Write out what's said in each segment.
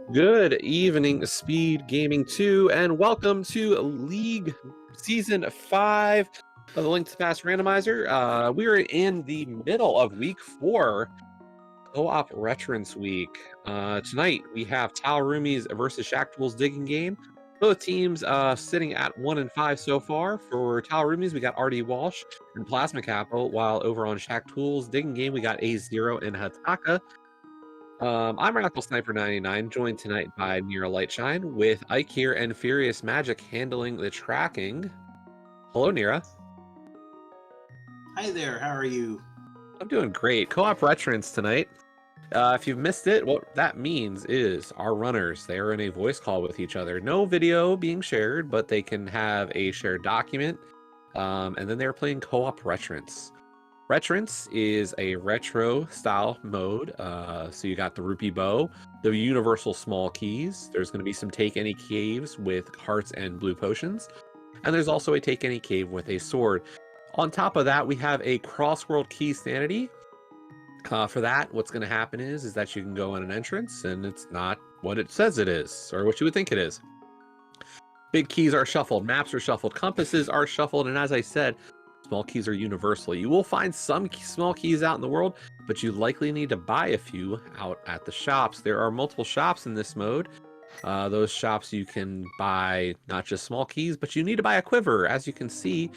Good evening, Speed Gaming 2, and welcome to League Season 5 of the Link to the Past Randomizer. We are in the middle of Week 4, Co-op Veterans Week. Tonight, we have Roomies versus Shaktool's Digging Game. Both teams sitting at 1 and 5 so far. For Roomies, we got RD Walsh and Plasma Capital, while over on Shaktool's Digging Game, we got A0 and Hataka. I'm Radical Sniper 99, joined tonight by Nira Lightshine, with Ike here and Furious Magic handling the tracking. Hello, Nira. Hi there, how are you? I'm doing great. Co-op veterans tonight. If you've missed it, what that means is our runners, they are in a voice call with each other. No video being shared, but they can have a shared document, and then they're playing co-op veterans. Retrance is a retro style mode. So you got the rupee bow, the universal small keys. There's going to be some take any caves with hearts and blue potions. And there's also a take any cave with a sword. On top of that, we have a cross-world key sanity. For that, what's going to happen is that you can go in an entrance and it's not what it says it is, or what you would think it is. Big keys are shuffled, maps are shuffled, compasses are shuffled, and as I said, small keys are universal. You will find some small keys out in the world, but you likely need to buy a few out at the shops. There are multiple shops in this mode. Those shops you can buy not just small keys, but you need to buy a quiver. As you can see,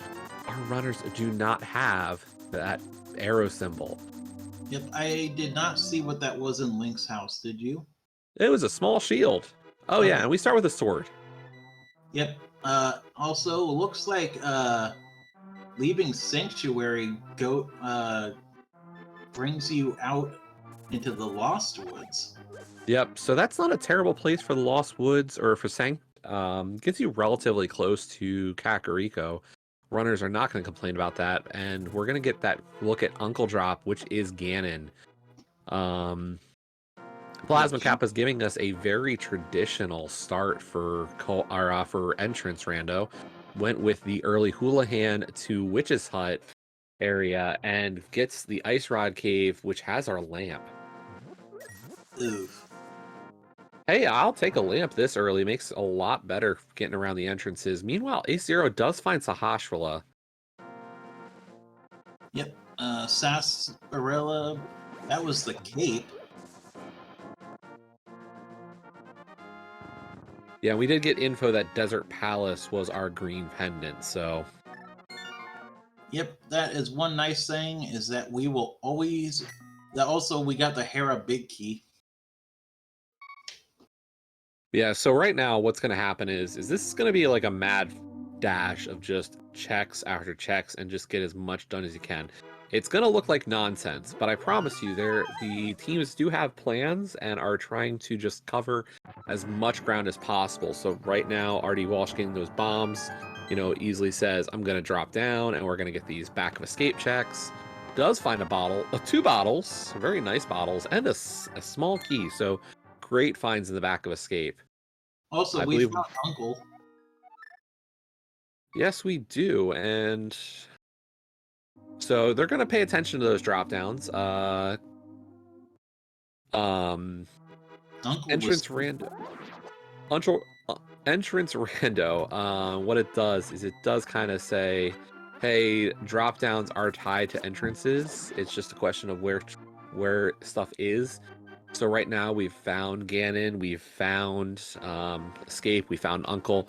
our runners do not have that arrow symbol. Yep, I did not see what that was in Link's house, did you? It was a small shield. Oh yeah, and we start with a sword. Yep, also looks like leaving Sanctuary brings you out into the Lost Woods. Yep, so that's not a terrible place for the Lost Woods or for Sanct. Gets you relatively close to Kakariko. Runners are not going to complain about that, and we're going to get that look at Uncle Drop, which is Ganon. Plasma Kappa is giving us a very traditional start for entrance rando. Went with the early Houlihan to Witch's Hut area and gets the Ice Rod Cave, which has our lamp. Oof. Hey, I'll take a lamp this early. Makes a lot better getting around the entrances. Meanwhile, A0 does find Sahasrahla. Yep, Sarsaparilla, that was the cape. Yeah, we did get info that Desert Palace was our green pendant, so... Yep, that is one nice thing, is that we will always... Also, we got the Hera Big Key. Yeah, so right now what's going to happen is this is going to be like a mad dash of just checks after checks and just get as much done as you can. It's going to look like nonsense, but I promise you, the teams do have plans and are trying to just cover as much ground as possible. So right now, RD Walsh getting those bombs, easily says, I'm going to drop down and we're going to get these back of escape checks. Does find a bottle, two bottles, very nice bottles, and a small key. So great finds in the back of escape. Also, we found Uncle. Yes, we do, and so they're going to pay attention to those drop downs. Entrance rando. Entrance rando. What it does is it does kind of say, hey, drop downs are tied to entrances. It's just a question of where stuff is. So right now we've found Ganon, we've found Escape, we found Uncle.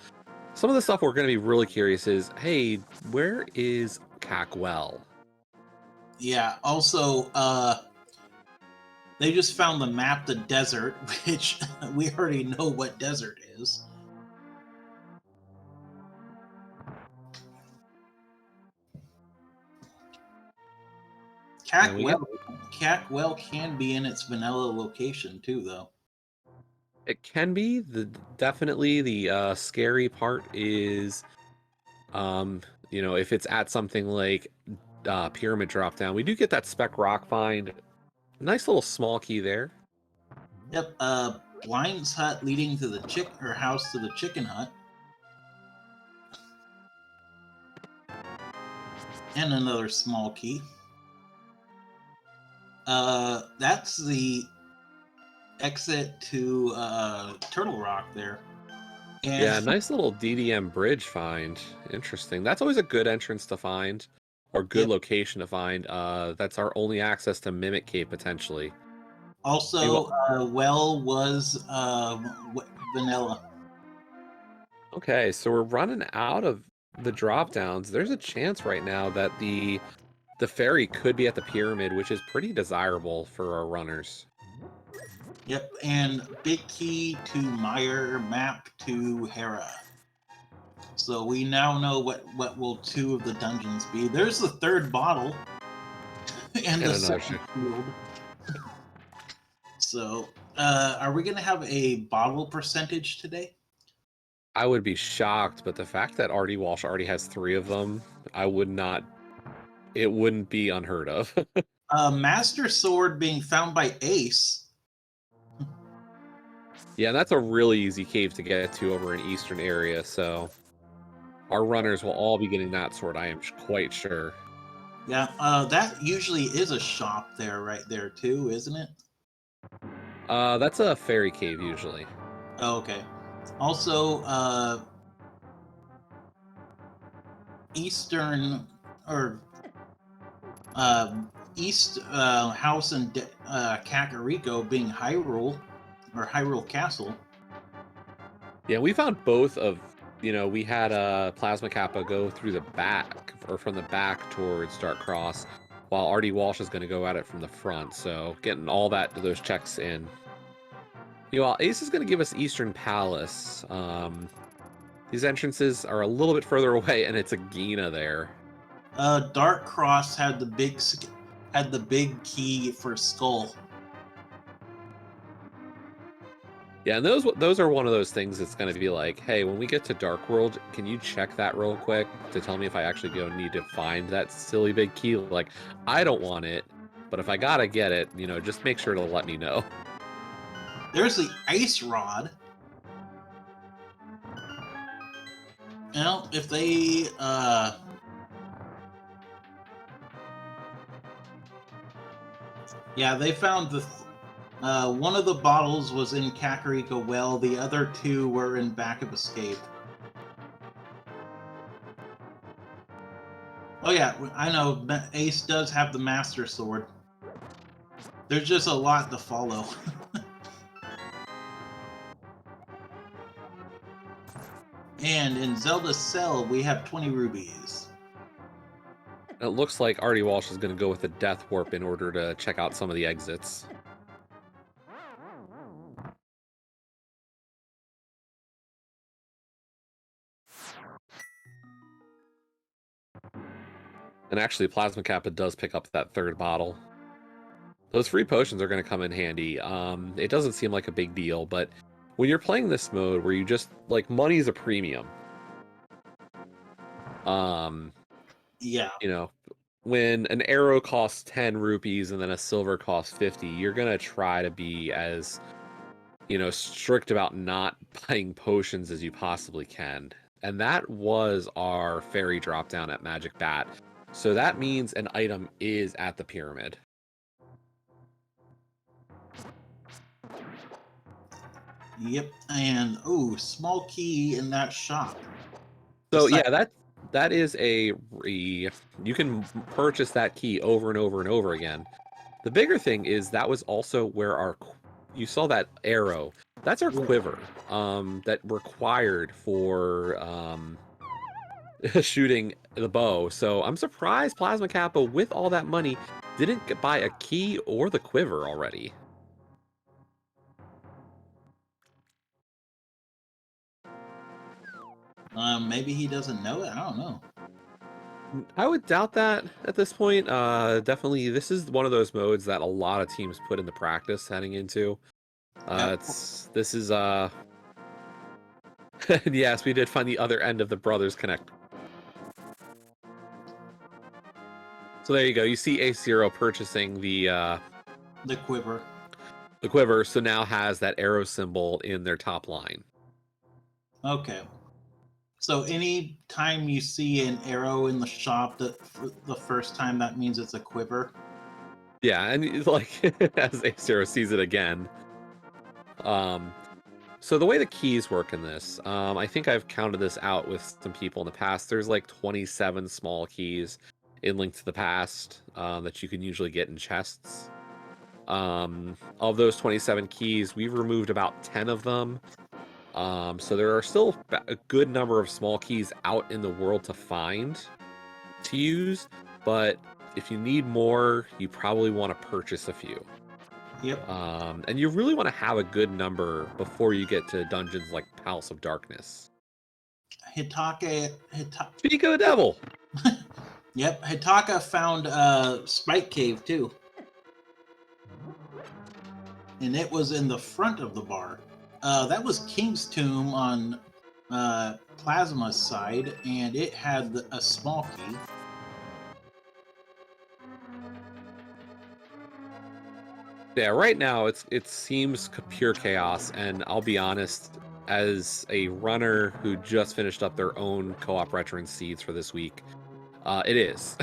Some of the stuff we're going to be really curious is, hey, where is Cackwell? Yeah, also, they just found the map, the desert, which we already know what desert is. Cackwell can be in its vanilla location too, though. It can be. Definitely the scary part is, if it's at something like Pyramid Drop Down. We do get that Spec Rock find. Nice little small key there. Yep, Blind's hut leading to the house to the chicken hut. And another small key. That's the exit to Turtle Rock there. And Yeah, nice little DDM bridge find. Interesting. That's always a good entrance to find, or good yep. location to find. That's our only access to Mimic Cave potentially. Hey, Also, well was vanilla. okay, so we're running out of the drop downs. There's a chance right now that the ferry could be at the pyramid, which is pretty desirable for our runners. Yep, and big key to Meyer, map to Hera. So we now know what will 2 of the dungeons be. There's the 3rd bottle and And the another 2nd field. So, are we going to have a bottle percentage today? I would be shocked, but the fact that Artie Walsh already has 3 of them, I would not. It wouldn't be unheard of. Master Sword being found by Ace. Yeah, that's a really easy cave to get to over in Eastern area, so our runners will all be getting that sword, I am quite sure. Yeah, that usually is a shop there, right there too, isn't it? That's a fairy cave usually. Oh, okay. Also, Eastern or East House in Kakariko being Hyrule or Hyrule Castle. Yeah, we found both of, we had Plasma Kappa go through the back, or from the back towards Dark Cross, while Artie Walsh is going to go at it from the front, so getting all those checks in. Ace is going to give us Eastern Palace. These entrances are a little bit further away, and it's a Gina there. Dark Cross had the big key for Skull. Yeah, and those are one of those things that's going to be like, hey, when we get to Dark World, can you check that real quick to tell me if I actually need to find that silly big key? Like, I don't want it, but if I gotta get it, just make sure to let me know. There's the Ice Rod. If they yeah, they found one of the bottles was in Kakariko Well, the other 2 were in Back of Escape. Oh yeah, I know Ace does have the Master Sword. There's just a lot to follow. And in Zelda's Cell, we have 20 rubies. It looks like Artie Walsh is going to go with the Death Warp in order to check out some of the exits. And actually, Plasma Kappa does pick up that 3rd bottle. Those free potions are going to come in handy. It doesn't seem like a big deal, but when you're playing this mode where you just, like, money's a premium. Yeah. When an arrow costs 10 rupees and then a silver costs 50, you're going to try to be as, strict about not buying potions as you possibly can. And that was our fairy drop down at Magic Bat. So that means an item is at the pyramid. Yep, and small key in that shop. So yeah, that is you can purchase that key over and over and over again. The bigger thing is that was also where you saw that arrow. That's our quiver that required for shooting the bow. So I'm surprised Plasma Kappa, with all that money, didn't buy a key or the quiver already. Maybe he doesn't know it. I don't know. I would doubt that at this point. Definitely, this is one of those modes that a lot of teams put into practice heading into. Yep. This is yes, we did find the other end of the Brothers Connect. So there you go. You see A0 purchasing the quiver. The quiver, so now has that arrow symbol in their top line. Okay. So any time you see an arrow in the shop for the first time, that means it's a quiver. Yeah, and like as A0 sees it again, So the way the keys work in this, I think I've counted this out with some people in the past. There's like 27 small keys in Link to the Past that you can usually get in chests. Of those 27 keys, we've removed about 10 of them. So there are still a good number of small keys out in the world to find, to use, but if you need more, you probably want to purchase a few. Yep. And you really want to have a good number before you get to dungeons like Palace of Darkness. Speak of the devil! Yep, Hitaka found Spike Cave too. And it was in the front of the bar. That was King's Tomb on Plasma's side, and it had a small key. Yeah, right now it seems pure chaos, and I'll be honest, as a runner who just finished up their own co-op veteran seeds for this week, it is.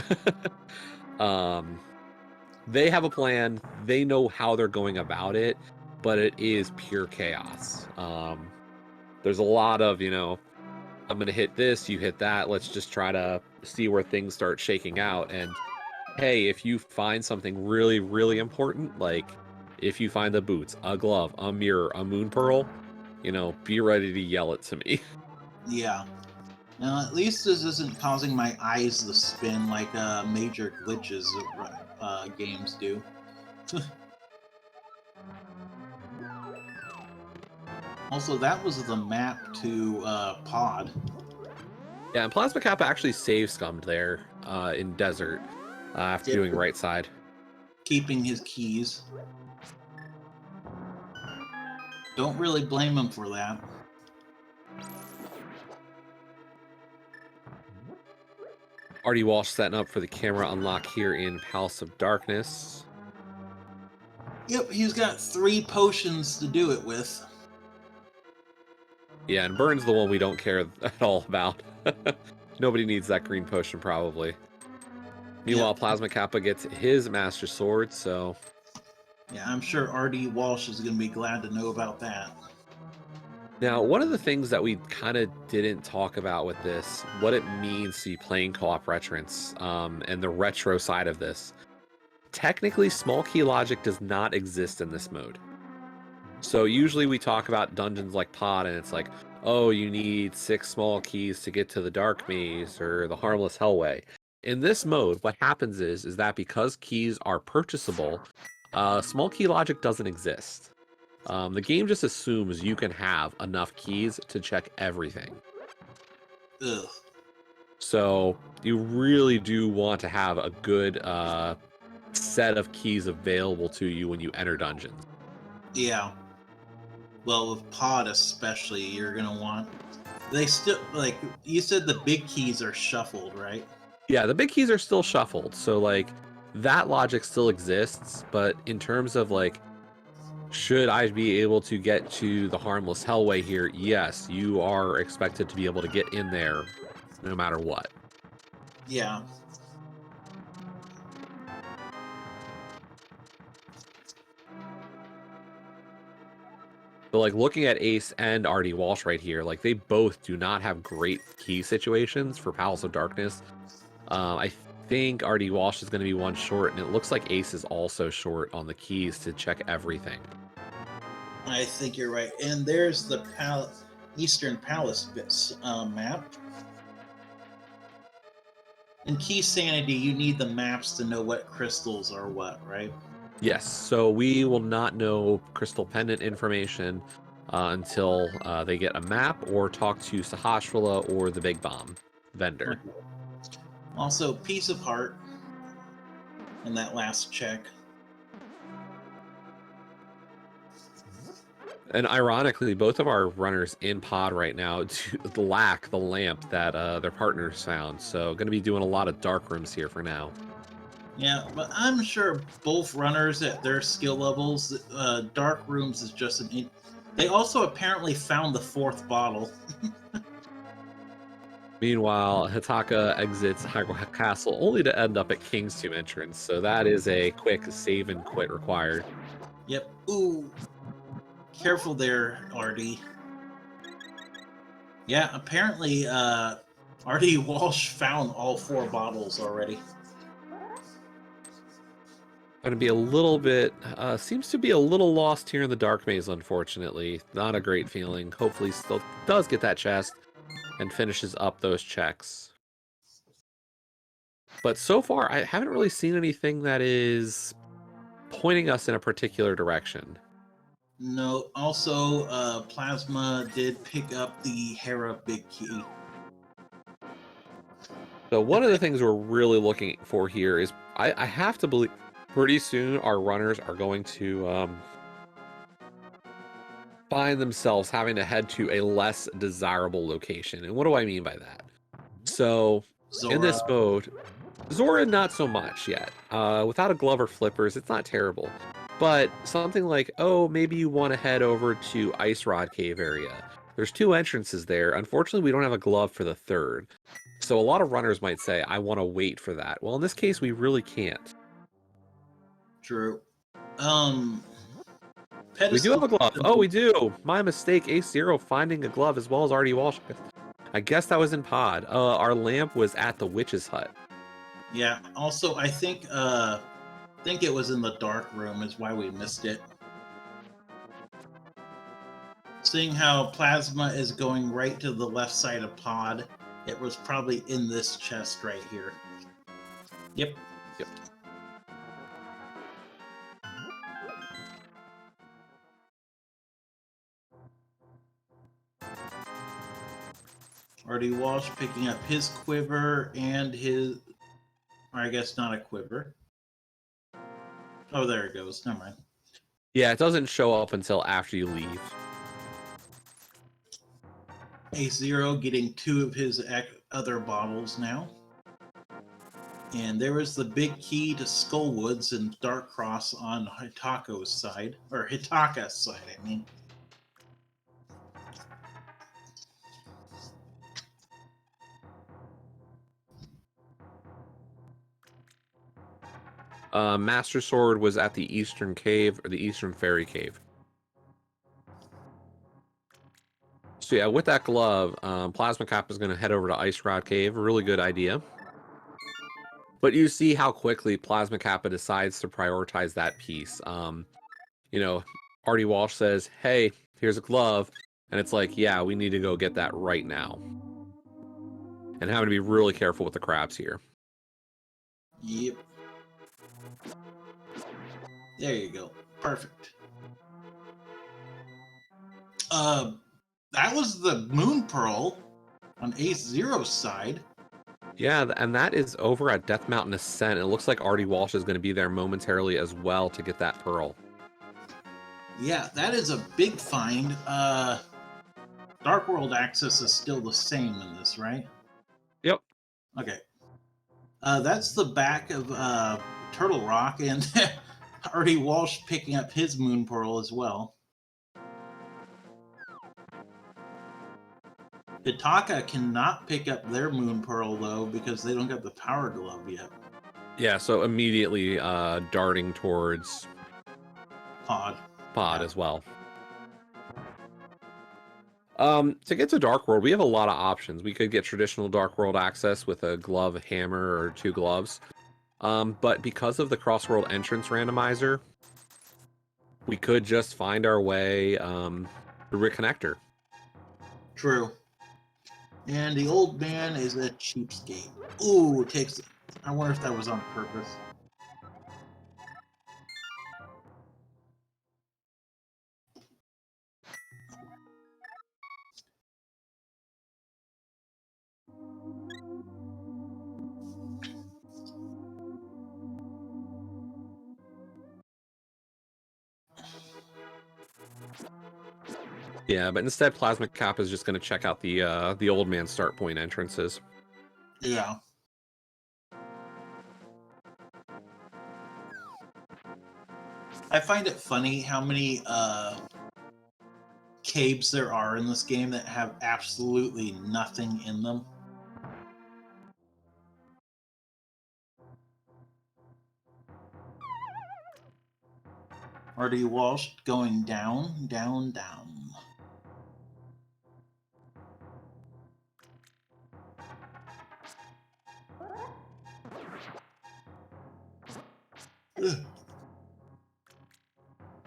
They have a plan. They know how they're going about it, but it is pure chaos. There's a lot of, I'm going to hit this, you hit that. Let's just try to see where things start shaking out. And hey, if you find something really, really important, like if you find the boots, a glove, a mirror, a moon pearl, be ready to yell it to me. Yeah. Now, at least this isn't causing my eyes to spin like major glitches games do. Also, that was the map to Pod. Yeah, and Plasma Kappa actually save scummed there in Desert after doing right side. Keeping his keys. Don't really blame him for that. Artie Walsh setting up for the camera unlock here in Palace of Darkness. Yep, he's got 3 potions to do it with. Yeah, and Burns the one we don't care at all about. Nobody needs that green potion, probably. Meanwhile, yep. Plasma Kappa gets his Master Sword, so... Yeah, I'm sure Artie Walsh is going to be glad to know about that. Now, one of the things that we kind of didn't talk about with this, what it means to be playing co-op retrants, and the retro side of this. Technically, small key logic does not exist in this mode. So usually we talk about dungeons like Pod, and it's like, oh, you need 6 small keys to get to the Dark Maze or the Harmless Hellway. In this mode, what happens is that because keys are purchasable, small key logic doesn't exist. The game just assumes you can have enough keys to check everything. Ugh. So you really do want to have a good set of keys available to you when you enter dungeons. Yeah. Well, with Pod especially, you're going to want... They still, like, you said the big keys are shuffled, right? Yeah, the big keys are still shuffled. So, like, that logic still exists. But in terms of, like, should I be able to get to the Harmless Hellway here? Yes, you are expected to be able to get in there no matter what. Yeah. But, like, looking at Ace and Artie Walsh right here, like, they both do not have great key situations for Palace of Darkness. I think Artie Walsh is going to be one short, and it looks like Ace is also short on the keys to check everything. I think you're right. And there's the Eastern Palace map. In Key Sanity, you need the maps to know what crystals are what, right? Yes, so we will not know Crystal Pendant information until they get a map or talk to Sahasrahla or the Big Bomb vendor. Okay. Also, Piece of Heart in that last check. And ironically, both of our runners in Pod right now lack the lamp that their partners found. So going to be doing a lot of dark rooms here for now. Yeah, but I'm sure both runners at their skill levels, dark rooms is just an... They also apparently found the 4th bottle. Meanwhile, Hitaka exits Hyrule Castle only to end up at King's Tomb entrance. So that is a quick save and quit required. Yep. Ooh. careful there, Artie. Yeah, apparently Artie Walsh found all 4 bottles already. Going to be a little bit, seems to be a little lost here in the dark maze, unfortunately. Not a great feeling. Hopefully still does get that chest and finishes up those checks. But so far, I haven't really seen anything that is pointing us in a particular direction. No, also Plasma did pick up the Hera big key. So one of the things we're really looking for here is, I have to believe pretty soon our runners are going to find themselves having to head to a less desirable location. And what do I mean by that? So Zora. in this mode, Zora not so much yet. Without a glove or flippers, it's not terrible. But something like, oh, maybe you want to head over to Ice Rod Cave area. There's 2 entrances there. Unfortunately, we don't have a glove for the 3rd. So a lot of runners might say, I want to wait for that. Well, in this case, we really can't. True. We do have a glove. Oh, we do. My mistake. Ace0 finding a glove as well as Artie Walsh. I guess that was in pod. Our lamp was at the witch's hut. Yeah. Also, I think it was in the dark room is why we missed it. Seeing how Plasma is going right to the left side of pod, it was probably in this chest right here. Yep. Yep. Artie Walsh picking up his quiver and his... Or I guess not a quiver. Oh, there it goes. Never mind. Yeah, it doesn't show up until after you leave. Ace0 getting 2 of his other bottles now. And there was the big key to Skullwoods and Dark Cross on Hitako's side. Or Hitaka's side, I mean. Master Sword was at the Eastern Cave, or the Eastern Fairy Cave. So yeah, with that glove, Plasma Kappa is going to head over to Ice Rod Cave. Really good idea. But you see how quickly Plasma Kappa decides to prioritize that piece. You know, Artie Walsh says, hey, here's a glove. And it's like, yeah, we need to go get that right now. And having to be really careful with the crabs here. Yep. There you go. Perfect. That was the Moon Pearl on Ace0's side. Yeah, and that is over at Death Mountain Ascent. It looks like Artie Walsh is going to be there momentarily as well to get that pearl. Yeah, that is a big find. Dark World access is still the same in this, right? Yep. Okay. That's the back of Turtle Rock, and Artie Walsh picking up his Moon Pearl as well. Hitaka cannot pick up their Moon Pearl, though, because they don't get the Power Glove yet. Yeah, so immediately darting towards Pod. Pod as well. To get to Dark World, we have a lot of options. We could get traditional Dark World access with a glove, a hammer, or 2 gloves. But because of the Crossworld entrance randomizer, we could just find our way through a connector. True. And the old man is a cheapskate. Ooh, takes... I wonder if that was on purpose. Yeah, but instead Plasma Kappa is just going to check out the old man start point entrances. Yeah. I find it funny how many caves there are in this game that have absolutely nothing in them. Artie Walsh going down, down, down. Ugh.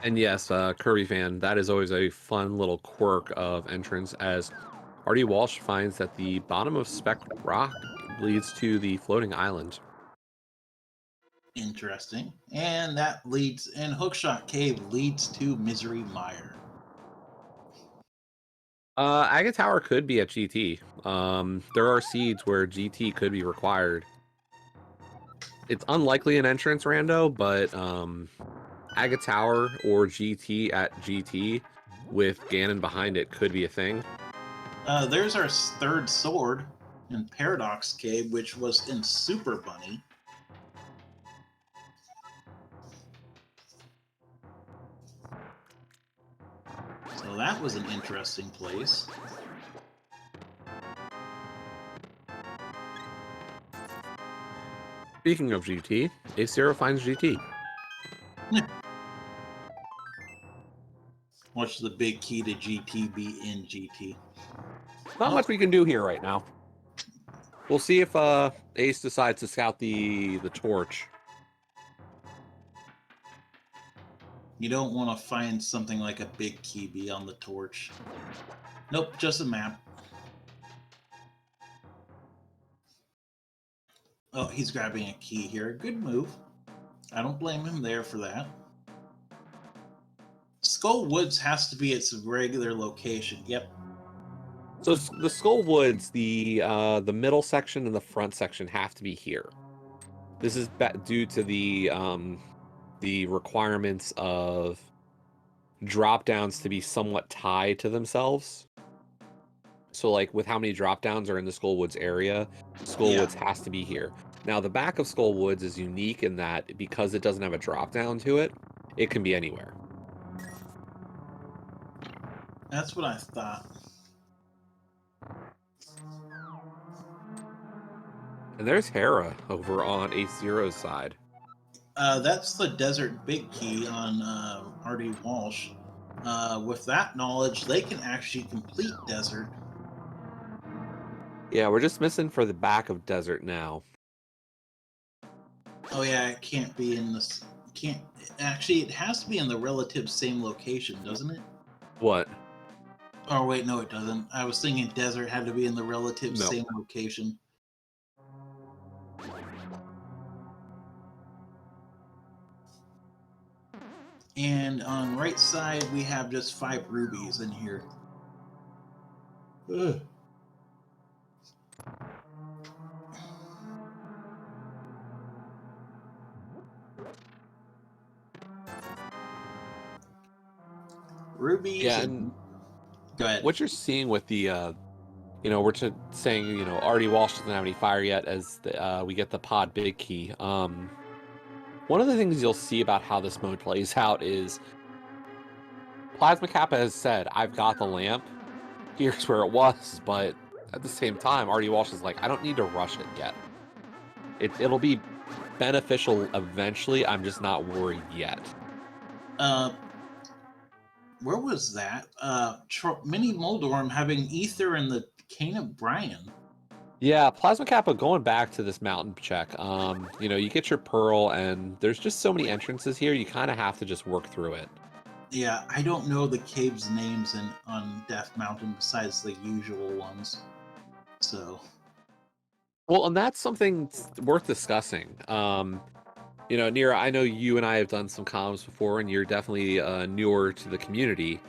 And yes, Kirby fan, that is always a fun little quirk of entrance, as Artie Walsh finds that the bottom of Spec Rock leads to the floating island. Interesting. And that leads, and Hookshot Cave leads to Misery Mire. Agate Tower could be at GT. There are seeds where GT could be required. It's unlikely an entrance rando, but Agate Tower or GT at GT with Ganon behind it could be a thing. There's our third sword in Paradox Cave, which was in Super Bunny. So that was an interesting place. Speaking of GT, A0 finds GT. What's the big key to GT be in GT? Not much we can do here right now. We'll see if Ace decides to scout the torch. You don't want to find something like a big key beyond the torch. Nope, just a map. Oh, he's grabbing a key here. Good move. I don't blame him there for that. Skull Woods has to be its regular location. Yep. So the Skull Woods, the middle section and the front section have to be here. This is due to the requirements of drop downs to be somewhat tied to themselves. So like with how many drop downs are in the Skull Woods area, Skull Woods has to be here. Now the back of Skull Woods is unique in that because it doesn't have a drop down to it, it can be anywhere. That's what I thought. And there's Hera over on A0's side. That's the Desert Big Key on Artie Walsh. With that knowledge, they can actually complete Desert. Yeah, we're just missing for the back of Desert now. Oh yeah, it can't be in this. Can't actually. It has to be in the relative same location, doesn't it? What? Oh wait, no, it doesn't. I was thinking Desert had to be in the relative No. same location. And on right side, we have just 5 rubies in here. Ugh. Rubies. Yeah, and go ahead. what you're seeing with the, we're saying, Artie Walsh doesn't have any fire yet as we get the pod big key. One of the things you'll see about how this mode plays out is Plasma Kappa has said, I've got the lamp. Here's where it was, but at the same time, Artie Walsh is like, I don't need to rush it yet. It'll be beneficial eventually. I'm just not worried yet. Where was that? Mini Moldorm having Ether in the Cane of Brian. Yeah, Plasma Kappa, going back to this mountain check, you get your pearl, and there's just so many entrances here, you kind of have to just work through it. Yeah, I don't know the caves' names on Death Mountain besides the usual ones. So. Well, and that's something worth discussing. Nira, I know you and I have done some comms before, and you're definitely newer to the community.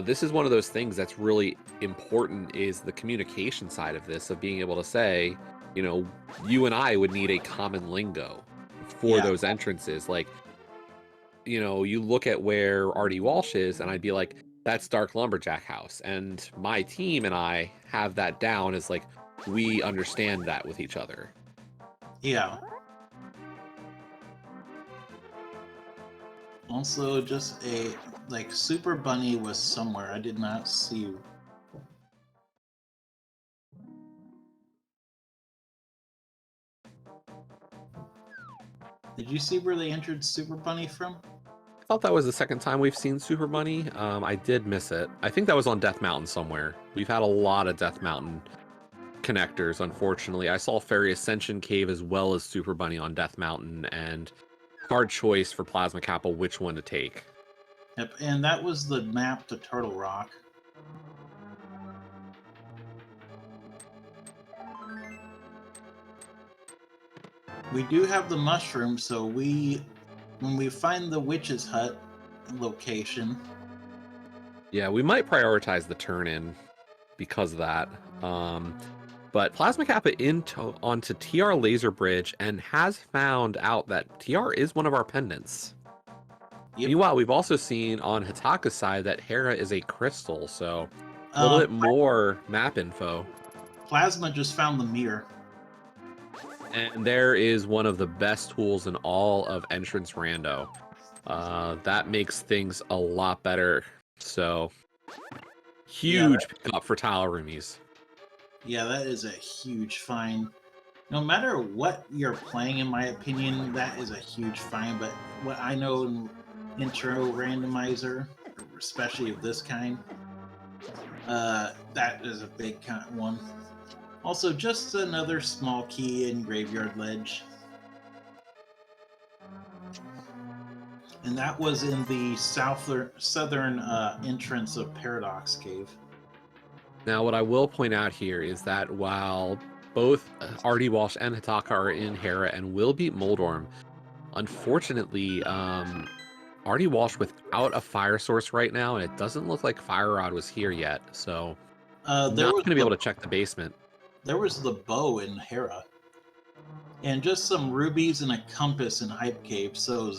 This is one of those things that's really important, is the communication side of this, of being able to say, you and I would need a common lingo for those entrances. Like, you look at where Artie Walsh is, and I'd be like, that's Dark Lumberjack House. And my team and I have that down as like, we understand that with each other. Yeah. Also, just Super Bunny was somewhere. I did not see. Did you see where they entered Super Bunny from? I thought that was the second time we've seen Super Bunny. I did miss it. I think that was on Death Mountain somewhere. We've had a lot of Death Mountain connectors, unfortunately. I saw Fairy Ascension Cave as well as Super Bunny on Death Mountain, and hard choice for Plasma Kappa which one to take. Yep, and that was the map to Turtle Rock. We do have the mushroom, so when we find the witch's hut location. Yeah, we might prioritize the turn-in because of that. But Plasma Kappa onto TR Laser Bridge and has found out that TR is one of our pendants. Yep. Meanwhile, we've also seen on Hitaka's side that Hera is a crystal, so a little bit more map info. Plasma just found the mirror. And there is one of the best tools in all of Entrance Rando. That makes things a lot better. So, huge pickup for Tile Roomies. Yeah, that is a huge find. No matter what you're playing, in my opinion, that is a huge find. But what I know in intro randomizer, especially of this kind, that is a big one. Also, just another small key in Graveyard Ledge. And that was in the southern entrance of Paradox Cave. Now, what I will point out here is that while both RD Walsh and Hitaka are in Hera and will beat Moldorm, unfortunately, RD Walsh without a fire source right now, and it doesn't look like Fire Rod was here yet, so not going to be able to check the basement. There was the bow in Hera. And just some rubies and a compass in Hype Cave, so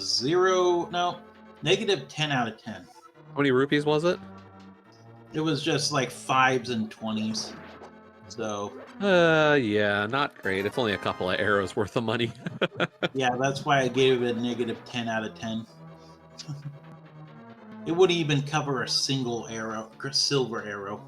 negative 10 out of 10. How many rupees was it? It was just like 5s and 20s. So yeah, not great. It's only a couple of arrows worth of money. Yeah, that's why I gave it a negative 10 out of 10. It wouldn't even cover a single arrow, silver arrow.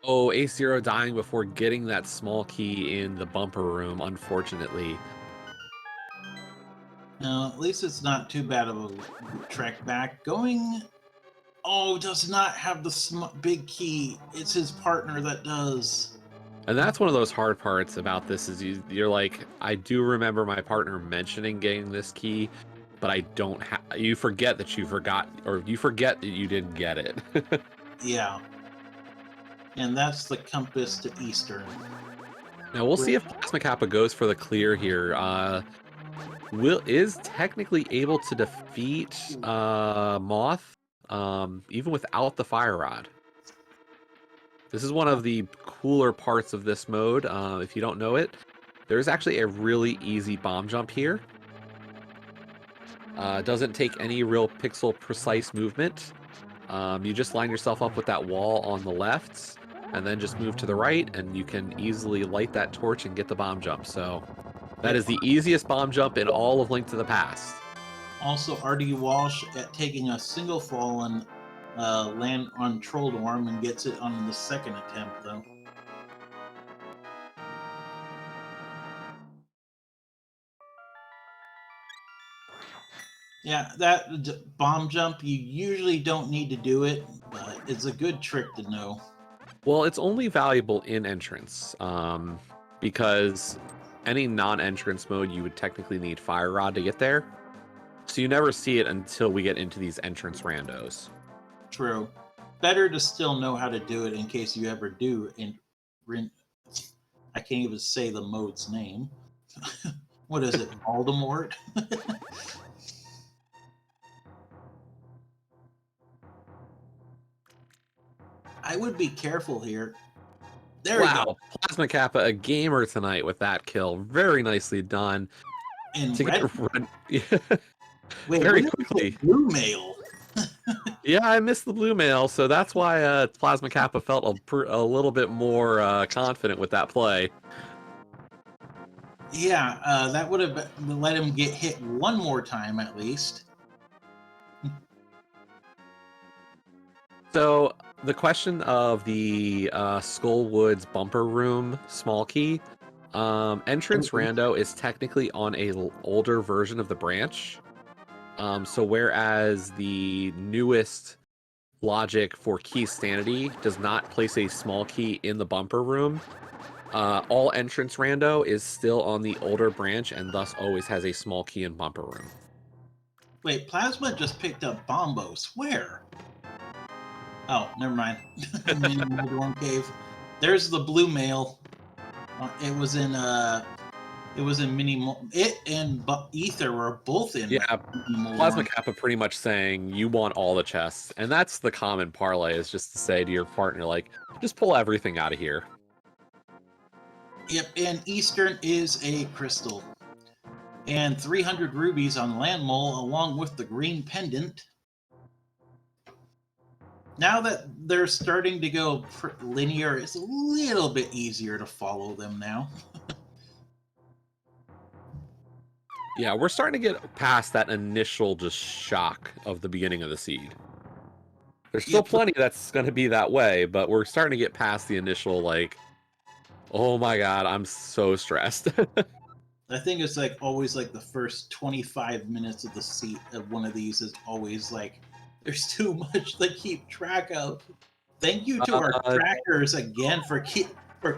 Oh, A0 dying before getting that small key in the bumper room, unfortunately. No, at least it's not too bad of a trek back. Does not have the big key. It's his partner that does. And that's one of those hard parts about this is you're like, I do remember my partner mentioning getting this key, but I don't have. You forget that you forgot, or you forget that you didn't get it. Yeah. And that's the compass to Eastern. Now we'll see if Plasma Kappa goes for the clear here. Is technically able to defeat Moth, even without the Fire Rod. This is one of the cooler parts of this mode. If you don't know it, there's actually a really easy bomb jump here. Doesn't take any real pixel precise movement. You just line yourself up with that wall on the left, and then just move to the right, and you can easily light that torch and get the bomb jump. So that is the easiest bomb jump in all of Link to the Past. Also, RD Walsh at taking a single fall and land on Trolldorm and gets it on the second attempt, though. Yeah, that bomb jump, you usually don't need to do it, but it's a good trick to know. Well, it's only valuable in entrance, because any non-entrance mode, you would technically need Fire Rod to get there. So you never see it until we get into these entrance randos. True. Better to still know how to do it in case you ever do. I can't even say the mode's name. What is it, Voldemort? I would be careful here. There we go. Plasma Kappa, a gamer tonight with that kill. Very nicely done. And Wait, very quickly. Blue mail. Yeah, I missed the blue mail, so that's why Plasma Kappa felt a little bit more confident with that play. Yeah, that would have let him get hit one more time at least. So the question of the Skullwoods bumper room small key, Entrance Rando is technically on a older version of the branch. So whereas the newest logic for key sanity does not place a small key in the bumper room, all entrance rando is still on the older branch and thus always has a small key in bumper room. Wait, Plasma just picked up Bombos. Where? Oh, never mind. Mini Moldorm Cave. There's the blue mail. It was in It and Ether were both in. Yeah, Plasma Kappa pretty much saying you want all the chests, and that's the common parlay, is just to say to your partner, like, just pull everything out of here. Yep, and Eastern is a crystal. And 300 rubies on Land Mole along with the green pendant. Now that they're starting to go linear, it's a little bit easier to follow them now. Yeah, we're starting to get past that initial just shock of the beginning of the seed. There's still plenty that's going to be that way, but we're starting to get past the initial, like, oh my god, I'm so stressed. I think it's like always like the first 25 minutes of the seat of one of these is always like, there's too much to keep track of. Thank you to our trackers again for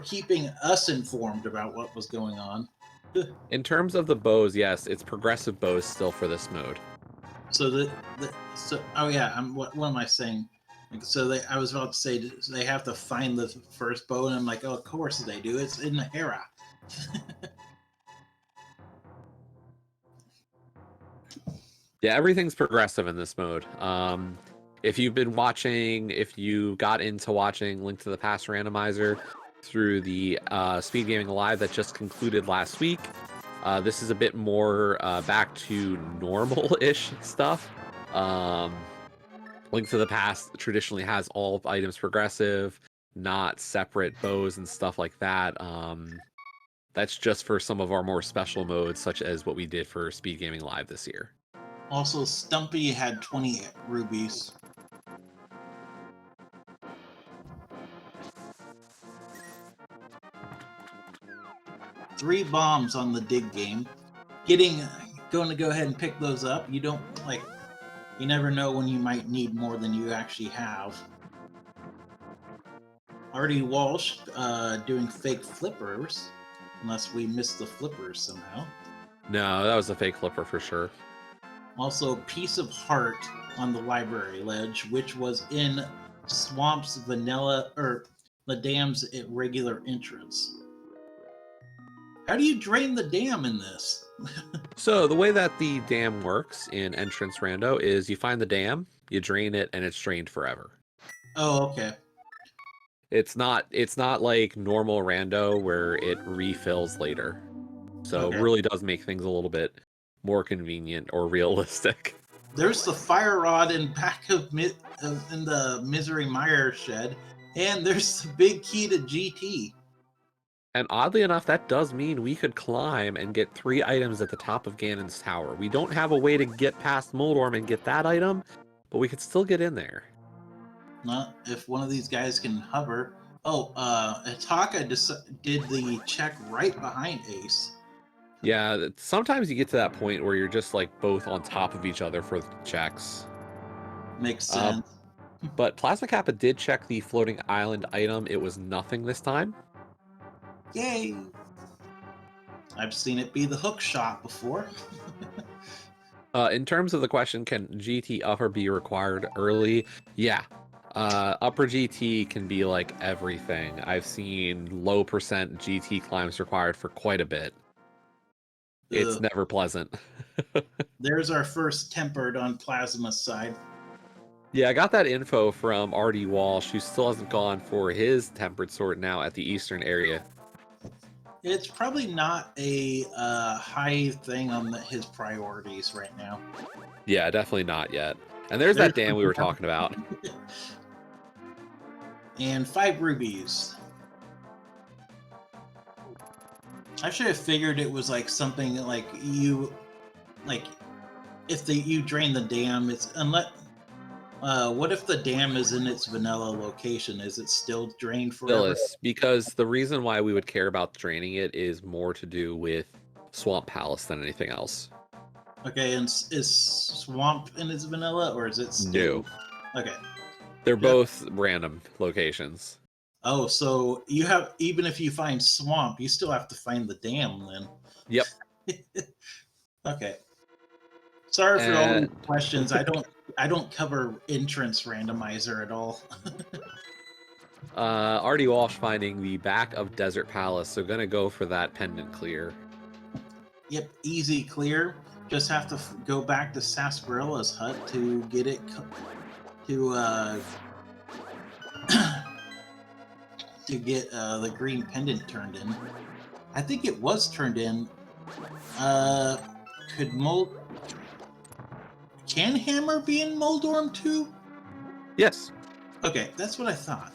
keeping us informed about what was going on. In terms of the bows, yes, it's progressive bows still for this mode. So oh yeah, what am I saying? So I was about to say they have to find the first bow, and I'm like, oh, of course they do. It's in the Hera. Yeah, everything's progressive in this mode. If you got into watching Link to the Past Randomizer through the SpeedGaming Live that just concluded last week, this is a bit more back to normal-ish stuff. Link to the Past traditionally has all items progressive, not separate bows and stuff like that. That's just for some of our more special modes, such as what we did for SpeedGaming Live this year. Also, Stumpy had 20 rubies. Three bombs on the dig game. Going to go ahead and pick those up. You don't you never know when you might need more than you actually have. Artie Walsh doing fake flippers, unless we missed the flippers somehow. No, that was a fake flipper for sure. Also, Piece of Heart on the library ledge, which was in Swamp's vanilla, or the dam's regular entrance. How do you drain the dam in this? So the way that the dam works in Entrance Rando is you find the dam, you drain it, and it's drained forever. Oh, okay. It's not like normal Rando where it refills later. So Okay. it really does make things a little bit more convenient or realistic. There's the fire rod in back of in the Misery Mire shed, and there's the big key to GT. And oddly enough, that does mean we could climb and get 3 items at the top of Ganon's tower. We don't have a way to get past Moldorm and get that item, but we could still get in there. Not if one of these guys can hover. Oh, Ataka did the check right behind Ace. Yeah, sometimes you get to that point where you're just like both on top of each other for the checks. Makes sense. But Plasma Kappa did check the floating island item. It was nothing this time. Yay! I've seen it be the hook shot before. In terms of the question, can GT upper be required early? Yeah. Upper GT can be like everything. I've seen low percent GT climbs required for quite a bit. It's never pleasant. There's our first tempered on Plasma's side. Yeah, I got that info from Artie Walsh, who still hasn't gone for his tempered sword now at the eastern area. It's probably not a high thing on his priorities right now. Yeah, definitely not yet. And there's that dam we were talking about. And 5 rubies. I should have figured it was like something like if you drain the dam, it's unless What if the dam is in its vanilla location? Is it still drained forever? Phyllis, because the reason why we would care about draining it is more to do with Swamp Palace than anything else. Okay, and is swamp in its vanilla, or is it No. Okay. They're both random locations. Oh, so you have, even if you find swamp, you still have to find the dam then. Yep. Okay. Sorry for all these questions. I don't cover entrance randomizer at all. Artie Walsh finding the back of Desert Palace, so gonna go for that pendant clear. Yep, easy clear. Just have to go back to Sarsparella's hut to get it to to get the green pendant turned in. I think it was turned in. Can Hammer be in Moldorm too? Yes. Okay, that's what I thought.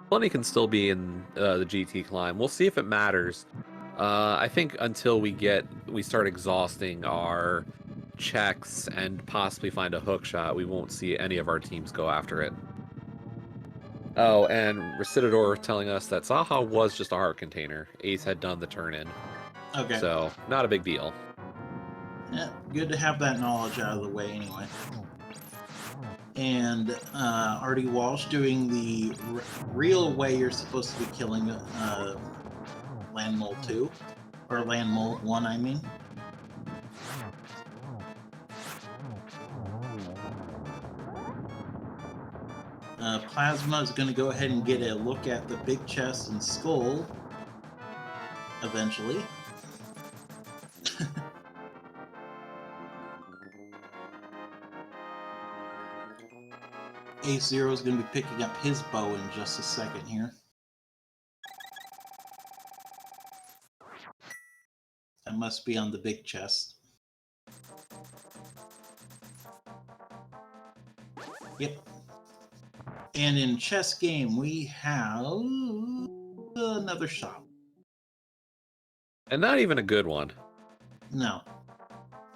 Plenty can still be in the GT climb. We'll see if it matters. I think until we start exhausting our checks and possibly find a hook shot, we won't see any of our teams go after it. Oh, and Recidador telling us that Zaha was just a heart container. Ace had done the turn in. Okay. So, not a big deal. Yeah, good to have that knowledge out of the way anyway. And Artie Walsh doing the real way you're supposed to be killing Land Mole 2. Or Land Mole 1, I mean. Plasma is going to go ahead and get a look at the big chest and skull eventually. Ace Zero is going to be picking up his bow in just a second here. That must be on the big chest. Yep. And in chess game, we have another shop. And not even a good one. No.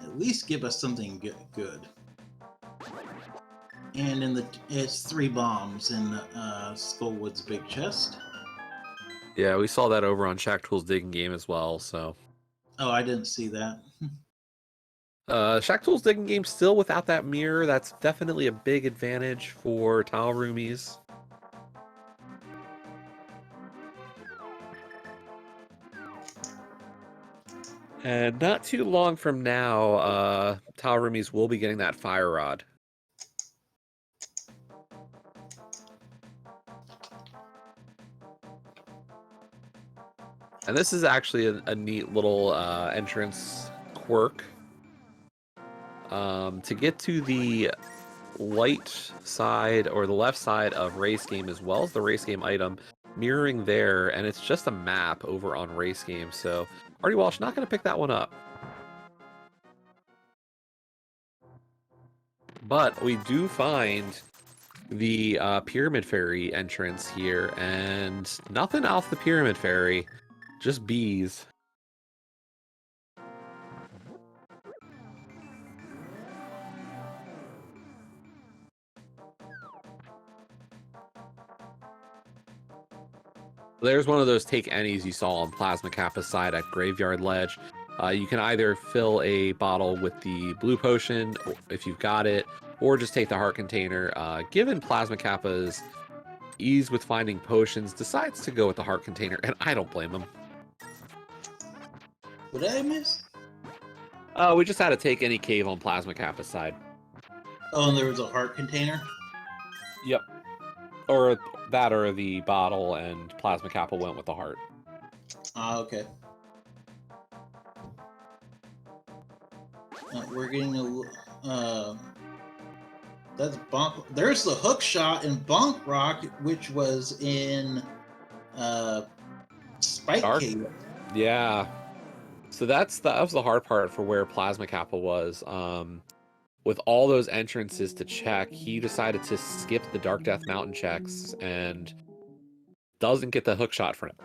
At least give us something good. And it's 3 bombs in Skullwood's big chest. Yeah, we saw that over on Shaktool's digging game as well, so. Oh, I didn't see that. Shaktool's digging game still without that mirror. That's definitely a big advantage for Tile Roomies. And not too long from now, Tile Roomies will be getting that fire rod. And this is actually a neat little entrance quirk. To get to the light side or the left side of race game as well as the race game item, mirroring there, and it's just a map over on race game. So Artie Walsh not going to pick that one up. But we do find the Pyramid Fairy entrance here, and nothing off the Pyramid Fairy, just bees. There's one of those take any's you saw on Plasma Kappa's side at Graveyard Ledge. You can either fill a bottle with the blue potion if you've got it, or just take the heart container. Given Plasma Kappa's ease with finding potions, decides to go with the heart container, and I don't blame him. What did I miss? We just had to take any cave on Plasma Kappa's side. Oh, and there was a heart container? Yep. Or that or the bottle, and Plasma Kappa went with the heart. Ah, okay. We're getting that's Bonk. There's the hook shot in Bonk Rock, which was in Spike Dark? Cave. Yeah. So that was the hard part for where Plasma Kappa was. With all those entrances to check, he decided to skip the Dark Death Mountain checks and doesn't get the hook shot from it.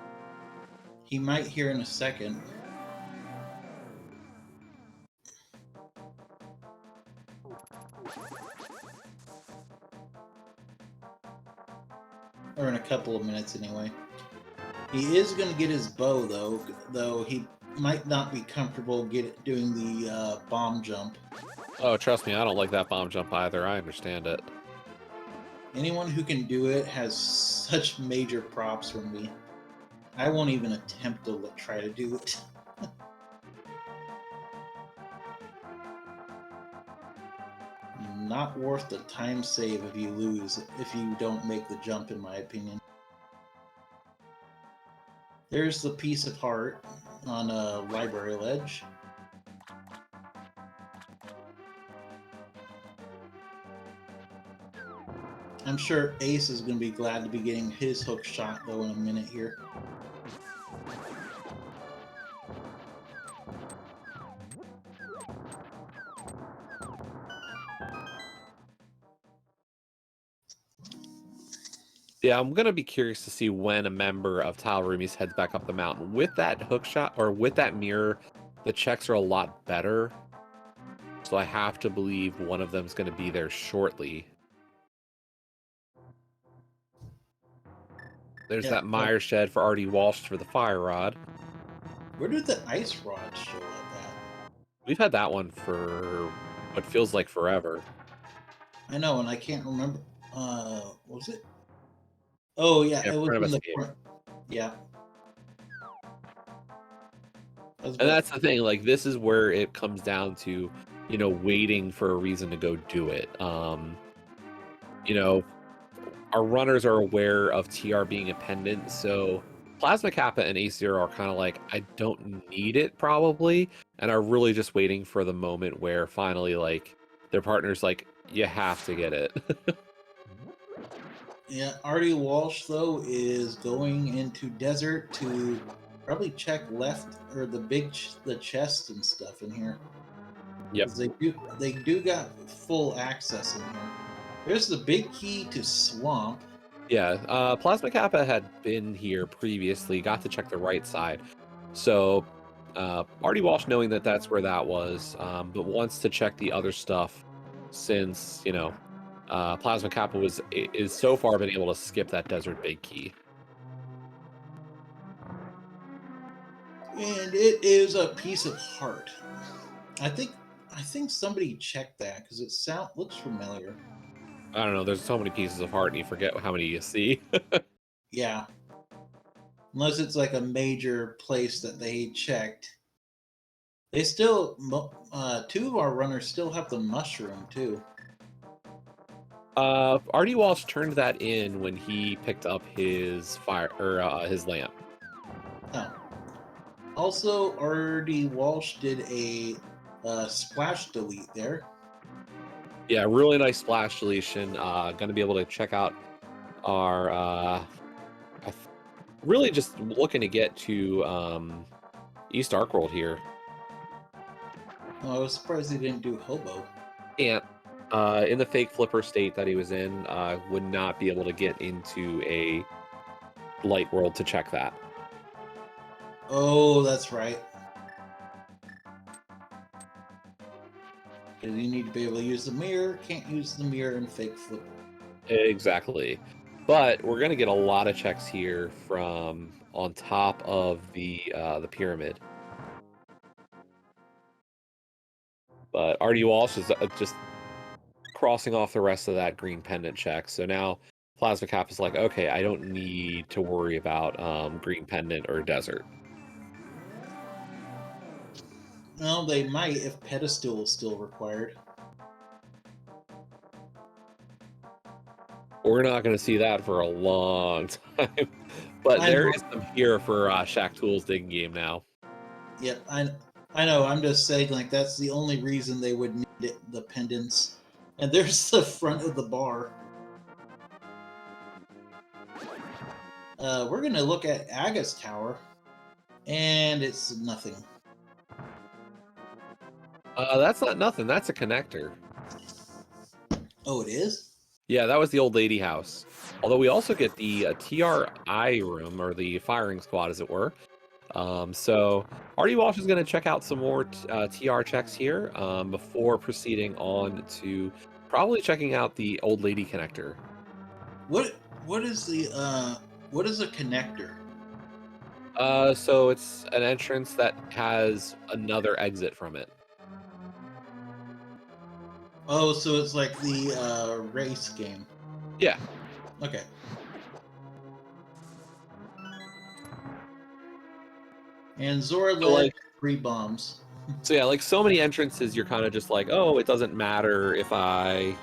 He might here in a second. Or in a couple of minutes, anyway. He is going to get his bow, though he might not be comfortable doing the bomb jump. Oh, trust me, I don't like that bomb jump either. I understand it. Anyone who can do it has such major props from me. I won't even attempt to try to do it. Not worth the time save if you lose, if you don't make the jump, in my opinion. There's the piece of heart on a library ledge. I'm sure Ace is going to be glad to be getting his hook shot, though, in a minute here. Yeah, I'm gonna be curious to see when a member of Tile Roomies heads back up the mountain. With that hook shot, or with that mirror, the checks are a lot better. So I have to believe one of them's gonna be there shortly. There's that Meyer shed for Artie Walsh for the fire rod. Where did the ice rod show up at? We've had that one for what feels like forever. I know, and I can't remember. Was it? Oh yeah, it was in the front. Yeah. And that's the thing, like, this is where it comes down to, you know, waiting for a reason to go do it. You know, our runners are aware of TR being a pendant, so Plasma Kappa and Ace Zero are kind of like, I don't need it, probably, and are really just waiting for the moment where finally, like, their partner's like, you have to get it. Yeah, Artie Walsh, though, is going into desert to probably check left, or the chest and stuff in here. Yep. They do got full access in here. There's the big key to Swamp. Yeah, Plasma Kappa had been here previously, got to check the right side. So, Artie Walsh, knowing that that's where that was, but wants to check the other stuff since, you know, Plasma Kappa is so far been able to skip that desert big key. And it is a piece of heart. I think somebody checked that because it looks familiar. I don't know. There's so many pieces of heart, and you forget how many you see. Yeah. Unless it's like a major place that they checked. They still, two of our runners still have the mushroom too. Artie Walsh turned that in when he picked up his his lamp. Oh. Also, Artie Walsh did a splash delete there. Yeah, really nice splash deletion. Going to be able to check out our really just looking to get to East Arc World here. Oh, I was surprised he didn't do Hobo. And in the fake flipper state that he was in, would not be able to get into a light world to check that. Oh, that's right. Because you need to be able to use the mirror. Can't use the mirror in fake flipper. Exactly. But we're going to get a lot of checks here from on top of the pyramid. But Artie Walsh is just crossing off the rest of that green pendant check. So now Plasma Cap is like, okay, I don't need to worry about green pendant or desert. Well, they might if pedestal is still required. We're not going to see that for a long time. But there is some here for Shaktool's digging game now. Yep, I know. I'm just saying, like, that's the only reason they would need it, the pendants. And there's the front of the bar. We're going to look at Aga's tower. And it's nothing. That's not nothing. That's a connector. Oh, it is? Yeah, that was the old lady house. Although we also get the TRI room, or the firing squad, as it were. So Artie Walsh is going to check out some more TR checks here before proceeding on to Probably checking out the old lady connector. What is the what is a connector? So it's an entrance that has another exit from it. Oh, so it's like the race game. Yeah. Okay. And Zora So, led like, 3 bombs. so yeah, like so many entrances, you're kind of just like, oh, it doesn't matter if I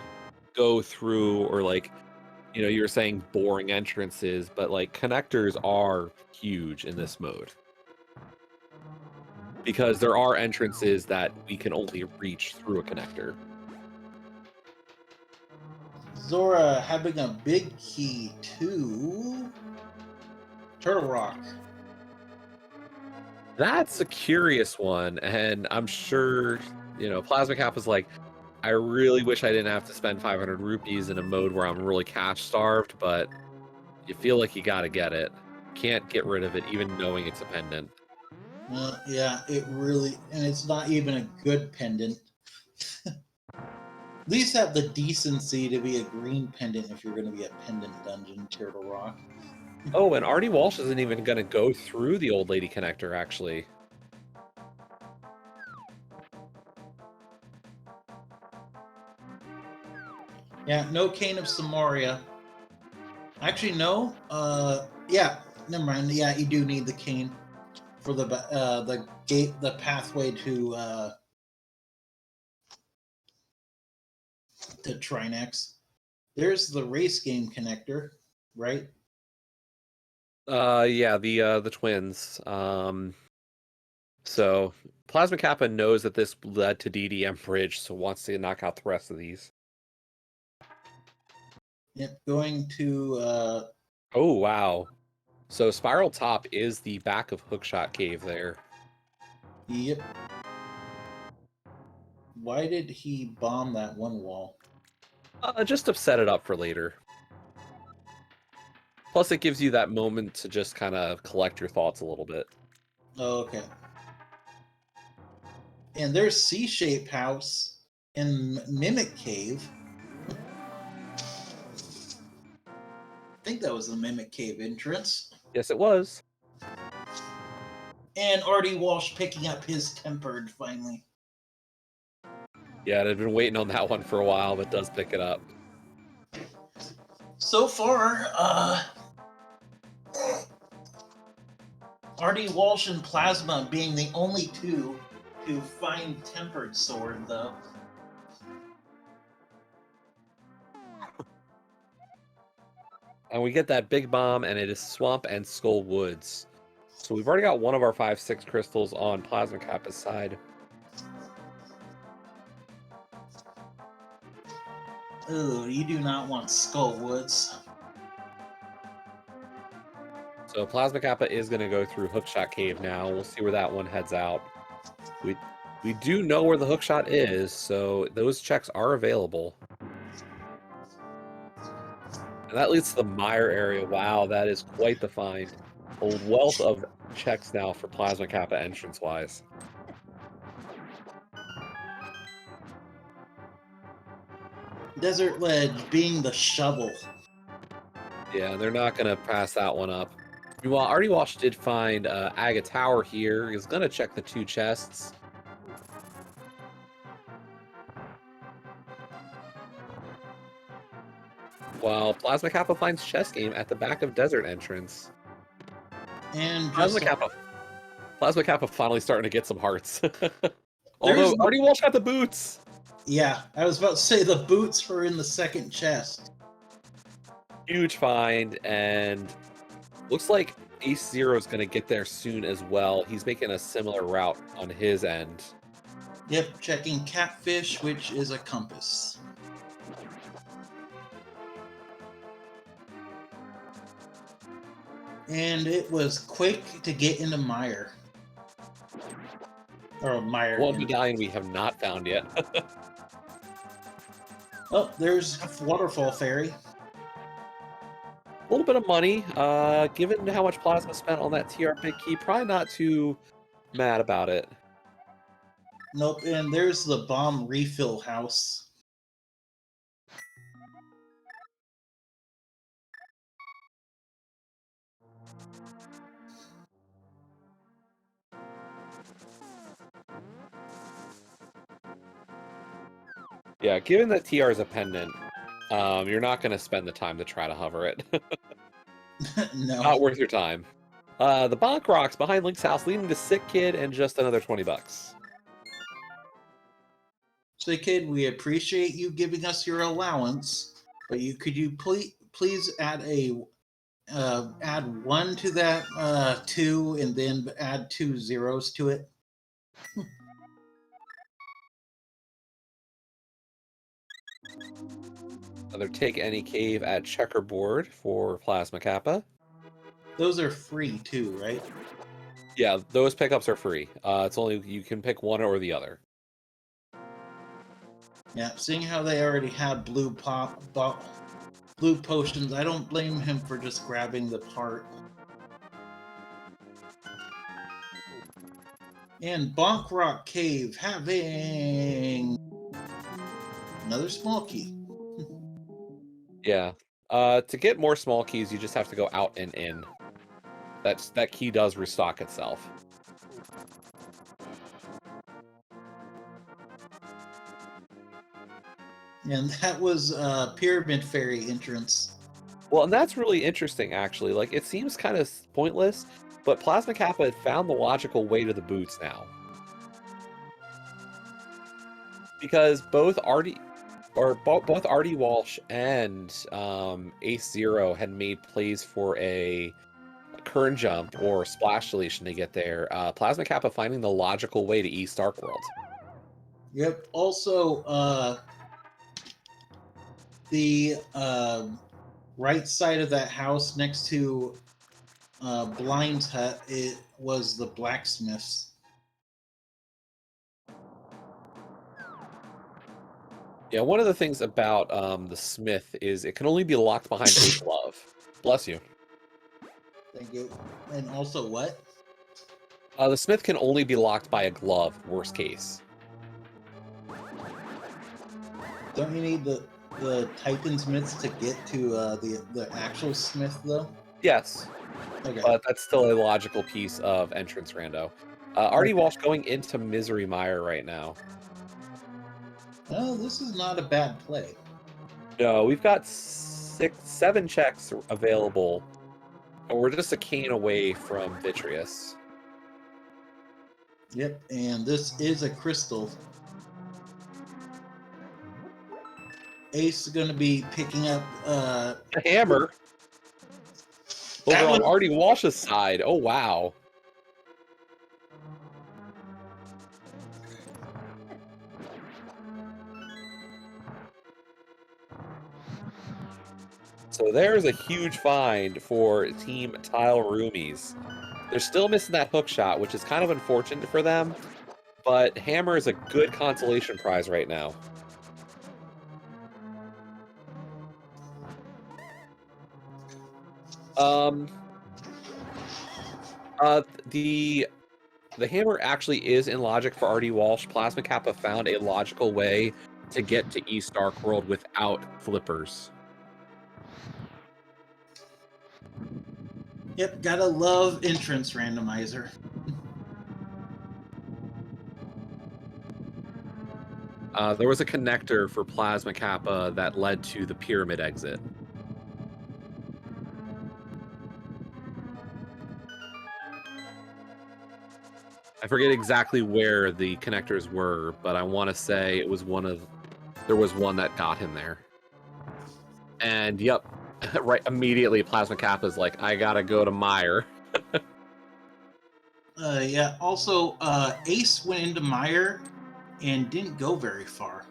go through, or like, you know, you were saying boring entrances, but like connectors are huge in this mode because there are entrances that we can only reach through a connector. Zora having a big key to Turtle Rock. That's a curious one, and I'm sure, you know, Plasma Cap was like, I really wish I didn't have to spend 500 rupees in a mode where I'm really cash starved, but you feel like you gotta get it. Can't get rid of it, even knowing it's a pendant. Yeah, it really, and it's not even a good pendant. At least have the decency to be a green pendant if you're going to be a pendant dungeon, Turtle Rock. Oh, and Artie Walsh isn't even gonna go through the old lady connector, actually. Yeah, no Cane of Samaria. Actually, no. Yeah, never mind. Yeah, you do need the cane for the gate, the pathway to Trinex. There's the race game connector, right? Yeah, the twins. So Plasma Kappa knows that this led to DDM Bridge, so wants to knock out the rest of these. Yep, going to Oh wow. So Spiral Top is the back of Hookshot Cave there. yep. Why did he bomb that one wall? Just to set it up for later. Plus, it gives you that moment to just kind of collect your thoughts a little bit. Oh, okay. And there's C-shaped house in Mimic Cave. I think that was the Mimic Cave entrance. Yes, it was. And Artie Walsh picking up his tempered finally. Yeah, I'd been waiting on that one for a while, but does pick it up. So far, Artie Walsh and Plasma being the only two to find tempered sword, though. And we get that big bomb, and it is Swamp and Skull Woods. So we've already got one of our 5/6 crystals on Plasma Kappa's side. Ooh, you do not want Skull Woods. So Plasma Kappa is going to go through Hookshot Cave now. We'll see where that one heads out. We do know where the hookshot is, so those checks are available. And that leads to the Mire area. Wow, that is quite the find. A wealth of checks now for Plasma Kappa entrance-wise. Desert Ledge being the shovel. Yeah, they're not going to pass that one up. Meanwhile, Artie Walsh did find Aga Tower here. He's going to check the 2 chests. While Plasma Kappa finds chess game at the back of Desert entrance. And Plasma Kappa finally starting to get some hearts. Although There's- Artie Walsh got the boots. yeah, I was about to say the boots were in the second chest. Huge find, and looks like Ace Zero is going to get there soon as well. He's making a similar route on his end. Yep, checking Catfish, which is a compass. And it was quick to get into Mire. Or Mire. One medallion we have not found yet. Oh, there's Waterfall Fairy. A little bit of money. Given how much plasma spent on that TR big key, probably not too mad about it. Nope, and there's the bomb refill house. Yeah, given that TR is a pendant, you're not going to spend the time to try to hover it. No. Not worth your time. The Bonk Rocks behind Link's house, leading to Sick Kid and just another 20 bucks. So, kid, we appreciate you giving us your allowance, but could you please add add 1 to that 2 and then add 2 zeros to it? Another Take Any Cave at Checkerboard for Plasma Kappa. Those are free too, right? Yeah, those pickups are free. It's only you can pick one or the other. Yeah, seeing how they already have blue potions, I don't blame him for just grabbing the part. And Bonk Rock Cave having another small key. Yeah. To get more small keys, you just have to go out and in. That key does restock itself. And that was Pyramid Fairy entrance. Well, and that's really interesting, actually. Like, it seems kind of pointless, but Plasma Kappa had found the logical way to the boots now. Because both Artie Walsh and Ace Zero had made plays for a Kern jump or splash deletion to get there. Plasma Kappa finding the logical way to East Dark World. Yep. Also, the right side of that house next to Blind's hut, it was the blacksmith's. Yeah, one of the things about the Smith is it can only be locked behind a glove. Bless you. Thank you. And also what? The Smith can only be locked by a glove, worst case. Don't you need the Titan Smiths to get to the actual Smith though? Yes. Okay. But that's still a logical piece of entrance rando. Artie Walsh going into Misery Mire right now. Well, this is not a bad play. No, we've got 7 checks available, and we're just a cane away from Vitreous. Yep, and this is a crystal. Ace is going to be picking up A hammer over on Artie Walsh's side. Oh, wow. So there's a huge find for Team Tile Roomies. They're still missing that hook shot, which is kind of unfortunate for them, but hammer is a good consolation prize right now. The hammer actually is in logic for Artie Walsh. Plasma Kappa found a logical way to get to East Dark World without flippers. Yep, gotta love entrance randomizer. There was a connector for Plasma Kappa that led to the pyramid exit. I forget exactly where the connectors were, but I want to say it was there was one that got him there. And yep, right immediately Plasma Kappa's like, I gotta go to Mire. Yeah, also, Ace went into Mire and didn't go very far.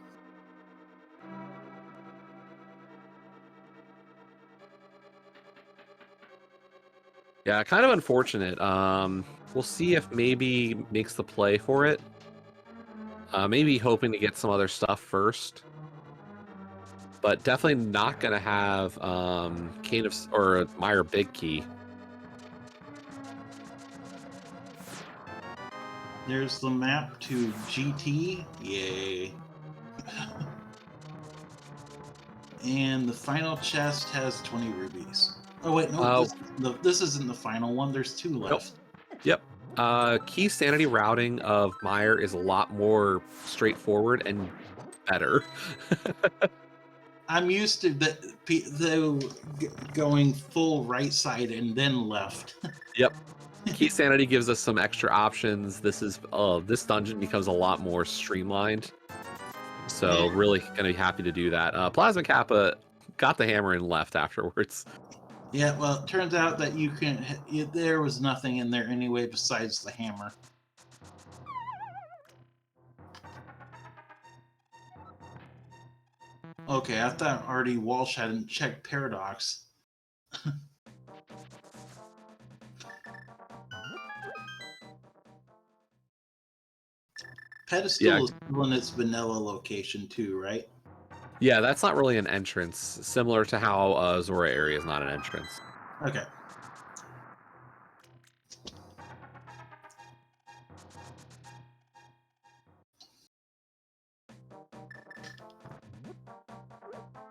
Yeah, kind of unfortunate. We'll see if maybe makes the play for it. Maybe hoping to get some other stuff first. But definitely not going to have Cane of or Mire Big Key. There's the map to GT. Yay. And the final chest has 20 rubies. Oh, wait, no, this isn't the final one. There's 2 left. Nope. Yep. Key sanity routing of Mire is a lot more straightforward and better. I'm used to the going full right side and then left. Yep. Key Sanity gives us some extra options. This dungeon becomes a lot more streamlined. So really gonna be happy to do that. Plasma Kappa got the hammer and left afterwards. Yeah, well, it turns out that there was nothing in there anyway besides the hammer. Okay, I thought Artie Walsh hadn't checked Paradox. Pedestal is still in its vanilla location too, right? Yeah, that's not really an entrance. Similar to how Zora area is not an entrance. Okay.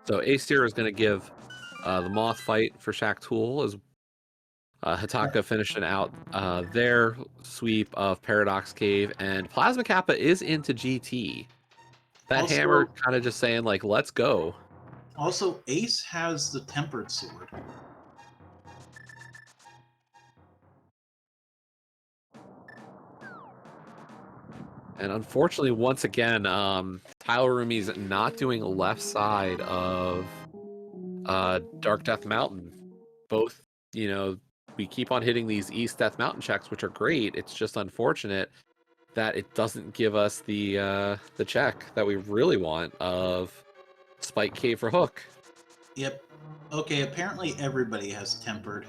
So Aesir is going to give the Moth fight for Shaktool as Hataka finishing out their sweep of Paradox Cave, and Plasma Kappa is into GT. That Also, hammer kind of just saying, like, let's go. Also, Ace has the Tempered Sword. And unfortunately, once again, Tyler Roomies not doing left side of Dark Death Mountain. Both, we keep on hitting these East Death Mountain checks, which are great. It's just unfortunate that it doesn't give us the check that we really want of Spike Cave for Hook. Yep. Okay, apparently everybody has Tempered.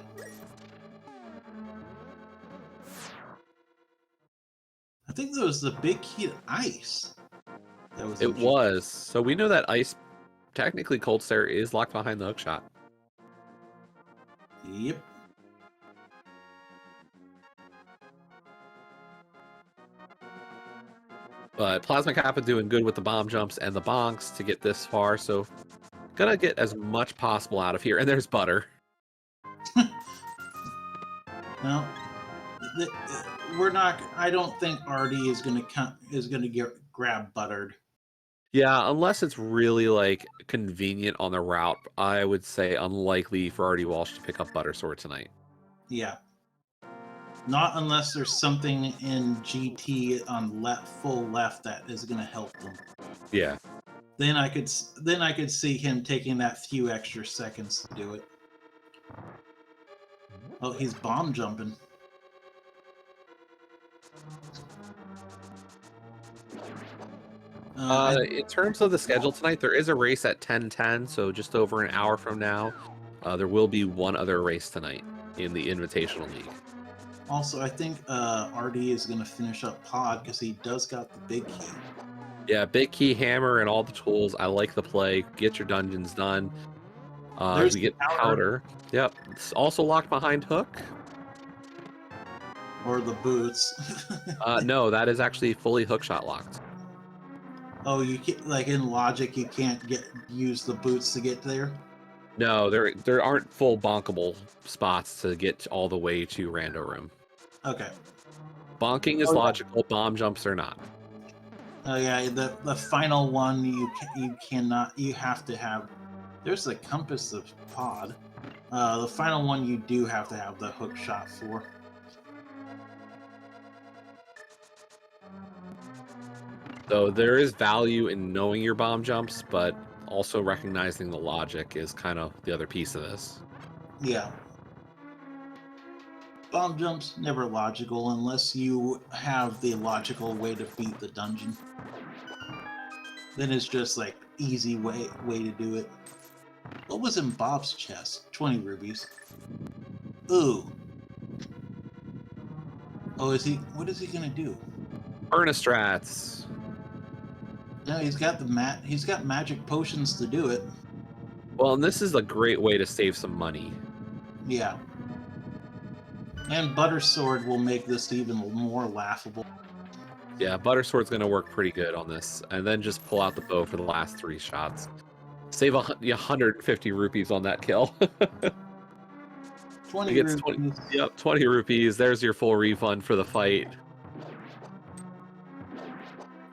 I think there was the big key to Ice. It was. So we know that Ice, technically Cold Stare, is locked behind the hook shot. Yep. But Plasma Kappa doing good with the bomb jumps and the bonks to get this far, so gonna get as much possible out of here. And there's Butter. No, we're not. I don't think Artie is gonna grab Buttered. Yeah, unless it's really like convenient on the route, I would say unlikely for Artie Walsh to pick up Butter Sword tonight. Yeah. Not unless there's something in GT on full left that is going to help them. Yeah. Then I could see him taking that few extra seconds to do it. Oh, he's bomb jumping. In terms of the schedule tonight, there is a race at 10:10, so just over an hour from now. There will be one other race tonight in the Invitational League. Also, I think Artie is going to finish up Pod because he does got the big key. Yeah, big key, hammer, and all the tools. I like the play. Get your dungeons done. We get powder. Yep. It's also locked behind Hook. Or the boots. No, that is actually fully hookshot locked. Oh, you can't, like in Logic, you can't use the boots to get there? No, there aren't full bonkable spots to get all the way to Rando Room. Okay. Bonking is logical. Bomb jumps are not. Oh yeah, the final one you cannot. You have to have. There's the compass of Pod. The final one you do have to have the hook shot for. So there is value in knowing your bomb jumps, but also recognizing the logic is kind of the other piece of this. Yeah. Bomb jumps never logical unless you have the logical way to beat the dungeon. Then it's just like easy way to do it. What was in Bob's chest? 20 rubies. Ooh. Oh, is he? What is he gonna do? Ernestrats. No, he's got He's got magic potions to do it. Well, and this is a great way to save some money. Yeah. And Butter Sword will make this even more laughable. Yeah, Butter Sword's going to work pretty good on this. And then just pull out the bow for the last 3 shots. Save 150 rupees on that kill. 20 rupees. 20 rupees. There's your full refund for the fight.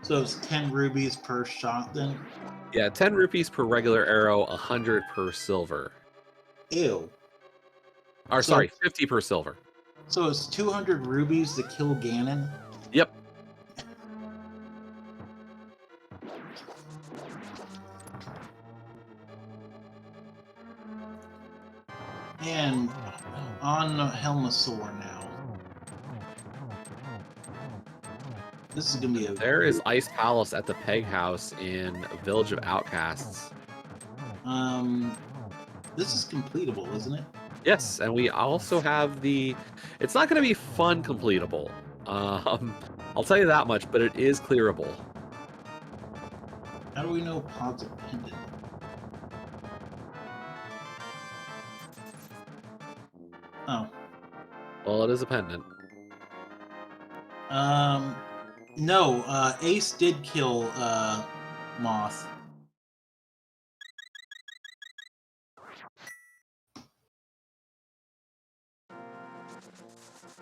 So it's 10 rubies per shot then? Yeah, 10 rupees per regular arrow, 100 per silver. Ew. Or So, sorry, 50 per silver. so it's 200 rubies to kill Ganon? Yep. And on Helmasaur now. This is gonna be a... There is Ice Palace at the Peg House in Village of Outcasts. This is completable, isn't it? Yes, and we also have the... It's not going to be fun completable. I'll tell you that much, but it is clearable. How do we know Pod's a pendant? Oh. Well, it is a pendant. No, Ace did kill, Moth.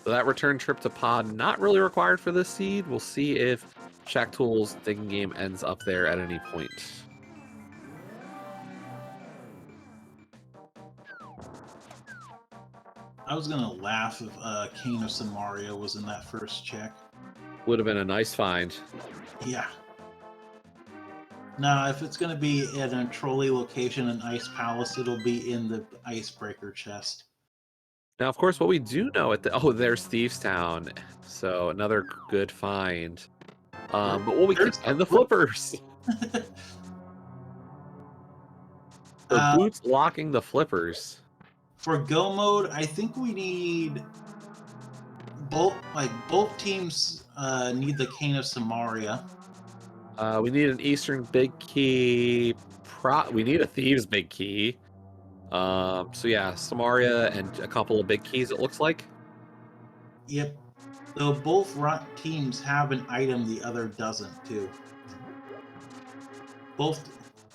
So that return trip to Pod, not really required for this seed. We'll see if Shaktool's thinking game ends up there at any point. I was gonna laugh if, Kane of Samaria was in that first check. Would have been a nice find. Yeah. Now, if it's gonna be at a trolley location in Ice Palace, it'll be in the Icebreaker chest. Now, of course, what we do know at the... Oh, there's Thieves Town. So another good find. But what we can... And the flippers! For Boots locking the flippers. For go mode, I think we need both teams need the Cane of Samaria. We need an Eastern big key. We need a Thieves big key. So yeah, Samaria and a couple of big keys, it looks like. Yep. Though both teams have an item the other doesn't, too.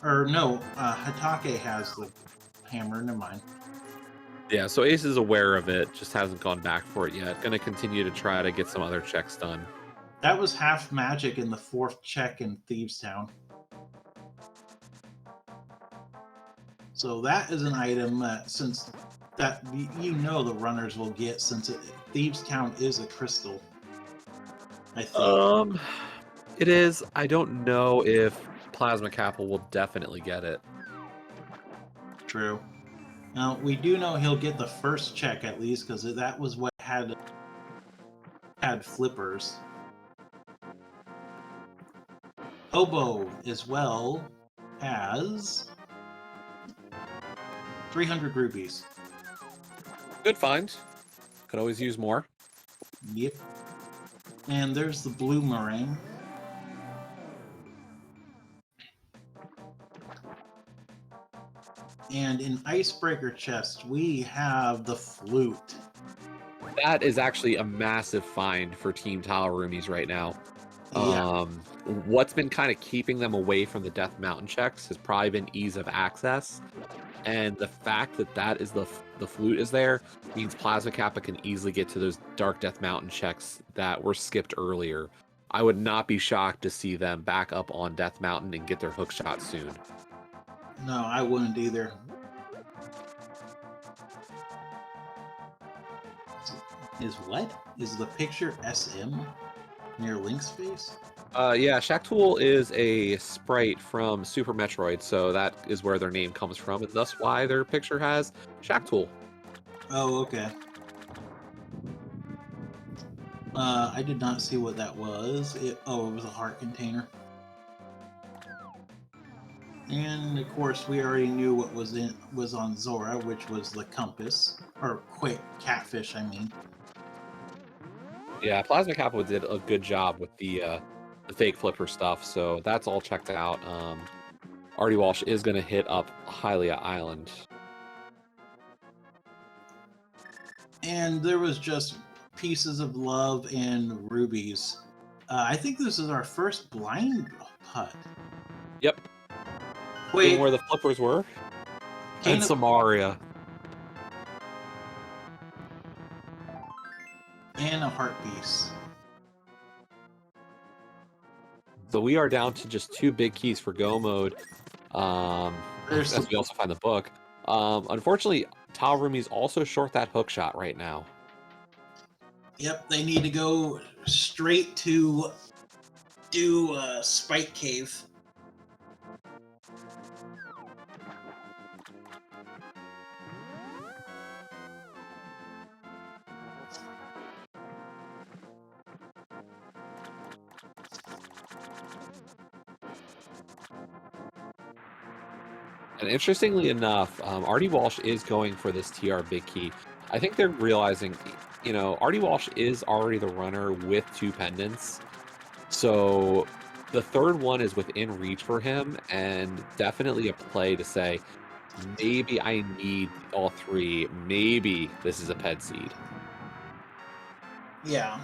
Hatake has the hammer, never mind. Yeah, so Ace is aware of it, just hasn't gone back for it yet. Gonna continue to try to get some other checks done. That was half magic in the fourth check in Thieves Town. So that is an item that, since that you know the runners will get, since Thieves Town is a crystal. I think. It is. I don't know if Plasma Capel will definitely get it. True. Now we do know he'll get the first check at least, because that was what had flippers. Hobo as well has 300 rupees. Good find. Could always use more. Yep. And there's the blue meringue. And in Icebreaker chest, we have the flute. That is actually a massive find for Team Tile Roomies right now. Yeah. What's been kind of keeping them away from the Death Mountain checks has probably been ease of access. And the fact that that is the flute is there means Plasma Kappa can easily get to those Dark Death Mountain checks that were skipped earlier. I would not be shocked to see them back up on Death Mountain and get their hook shot soon. No, I wouldn't either. Is the picture SM near Link's face? Yeah, Shaktool is a sprite from Super Metroid, so that is where their name comes from, and thus why their picture has Shaktool. Oh, okay. I did not see what that was. It was a heart container. And of course, we already knew what was on Zora, which was the compass, or catfish. I mean. Yeah, Plasma Kappa did a good job with the fake flipper stuff, so that's all checked out. Artie Walsh is going to hit up Hylia Island. And there was just pieces of love and rubies. I think this is our first blind putt. Yep. Wait, where the flippers were? And Samaria. And a heart piece. So we are down to just 2 big keys for go mode. As we also find the book. Unfortunately, Tile Roomies also short that hook shot right now. Yep, they need to go straight to do Spike Cave. And interestingly enough, Artie Walsh is going for this TR big key. I think they're realizing, you know, Artie Walsh is already the runner with 2 pendants. So the third one is within reach for him, and definitely a play to say, maybe I need all 3. Maybe this is a ped seed. Yeah.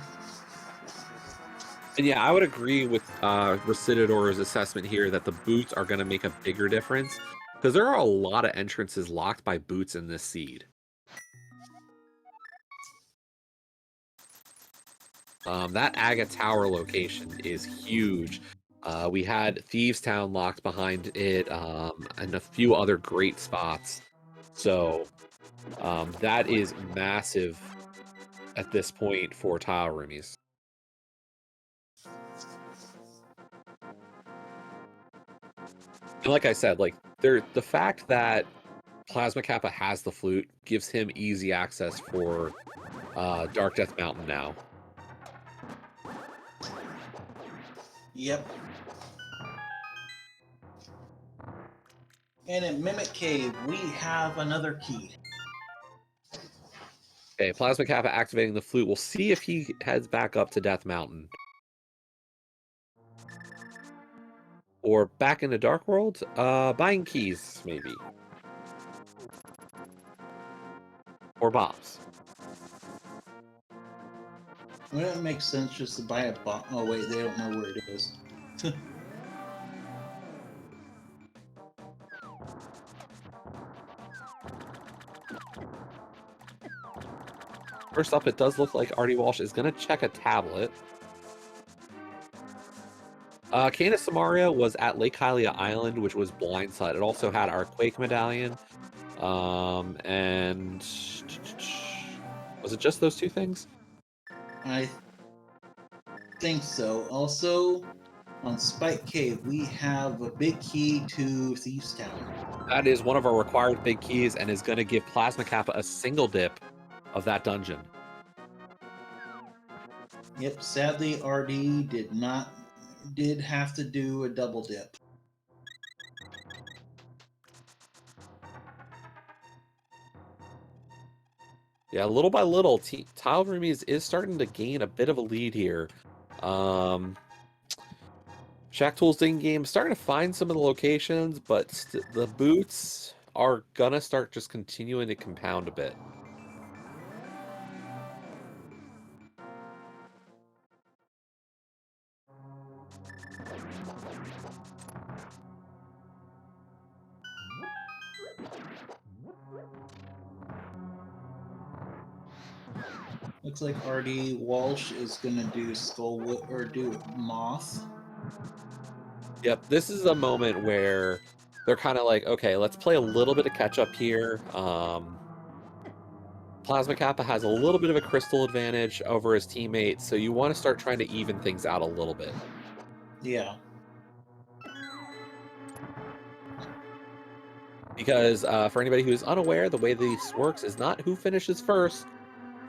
And yeah, I would agree with Recidador's assessment here that the boots are going to make a bigger difference, because there are a lot of entrances locked by boots in this seed. That Aga Tower location is huge. We had Thieves Town locked behind it, and a few other great spots. So that is massive at this point for Tile Roomies. And like I said, like the fact that Plasma Kappa has the flute gives him easy access for Dark Death Mountain now. Yep. And in Mimic Cave, we have another key. Okay, Plasma Kappa activating the flute. We'll see if he heads back up to Death Mountain. Or back into Dark World? Buying keys, maybe. Or bombs. Wouldn't it make sense just to buy a bomb? Oh wait, they don't know where it is. First up, it does look like Artie Walsh is going to check a tablet. Canis Samaria was at Lake Hylia Island, which was blindside. It also had our Quake medallion. And was it just those 2 things? I think so. Also, on Spike Cave, we have a big key to Thieves Town. That is one of our required big keys and is going to give Plasma Kappa a single dip of that dungeon. Yep, sadly, RD did have to do a double dip. Yeah, little by little, Tile Roomies is starting to gain a bit of a lead here. Shaktool's in-game starting to find some of the locations, but the boots are gonna start just continuing to compound a bit. Looks like RD Walsh is gonna do Skullwood or do Moth. Yep, this is a moment where they're kind of like, okay, let's play a little bit of catch up here. Plasma Kappa has a little bit of a crystal advantage over his teammates, so you want to start trying to even things out a little bit. Yeah. Because for anybody who's unaware, the way this works is not who finishes first.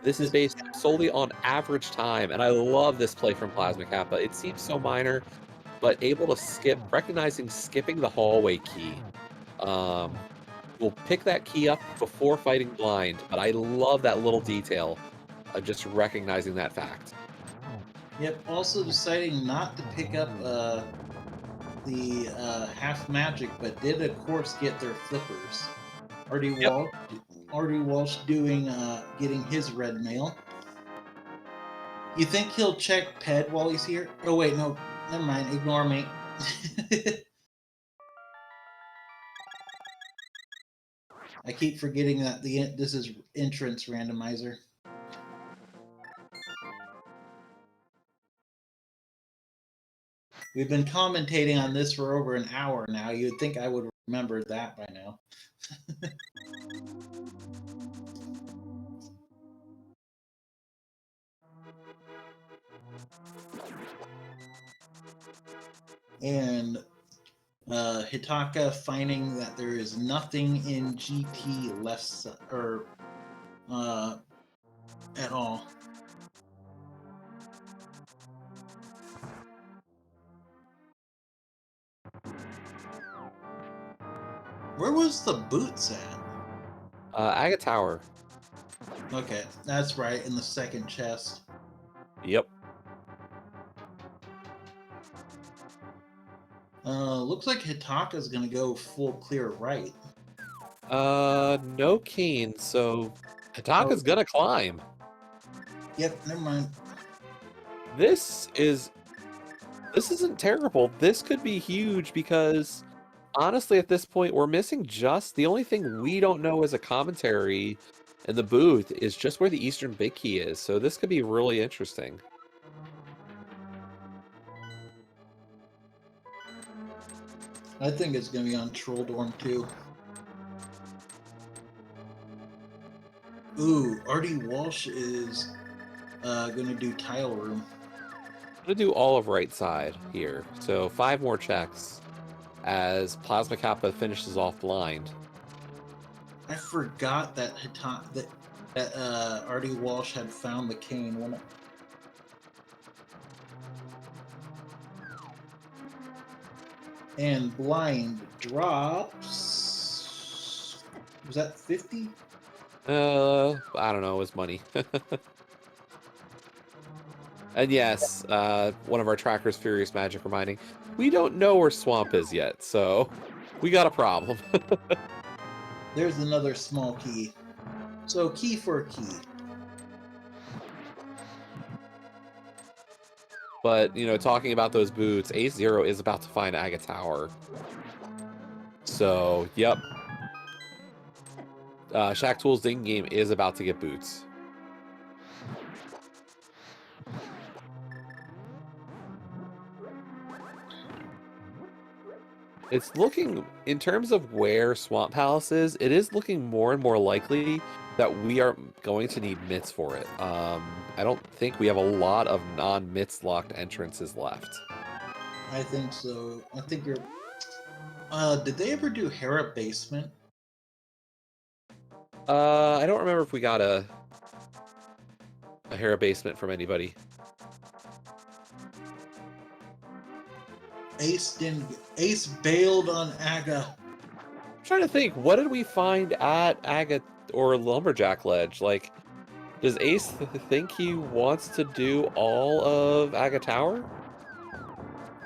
This is based solely on average time, and I love this play from Plasma Kappa. It seems so minor, but able to skip, recognizing skipping the hallway key. We'll pick that key up before fighting blind, but I love that little detail of just recognizing that fact. Yep, also deciding not to pick up the half magic, but did of course get their flippers. RD Walsh doing getting his red mail. You think he'll check Ped while he's here? Oh wait, no, never mind. Ignore me. I keep forgetting that this is entrance randomizer. We've been commentating on this for over an hour now. You'd think I would remember that by now. And Hitaka finding that there is nothing in GT left or at all. Where was the boots at? Aga Tower. Okay, that's right, in the second chest. Yep. Looks like Hitaka's gonna go full clear right. No Keen, so Hitaka's gonna climb. Yep, never mind. This isn't terrible. This could be huge because honestly, at this point, we're missing just the only thing we don't know as a commentary in the booth is just where the Eastern Big Key is. So this could be really interesting. I think it's gonna be on Troll Dorm too. Ooh, Artie Walsh is gonna do Tile Room. I'm gonna do all of right side here. So 5 more checks as Plasma Kappa finishes off blind. I forgot that Artie Walsh had found the cane. And blind drops. Was that 50? I don't know. It was money. And yes, one of our trackers, Furious Magic, reminding, we don't know where Swamp is yet, so we got a problem. There's another small key. So key for a key. But, you know, talking about those boots, Ace Zero is about to find Aga Tower. So, yep. Shaktool's Ding Game is about to get boots. It's looking, in terms of where Swamp Palace is, it is looking more and more likely that we are going to need mitts for it. I don't think we have a lot of non-mitts locked entrances left. I think so. I think you're... did they ever do Hera Basement? I don't remember if we got a Hera Basement from anybody. Ace bailed on Aga. I'm trying to think, what did we find at Aga or Lumberjack Ledge? Like, does Ace think he wants to do all of Aga Tower?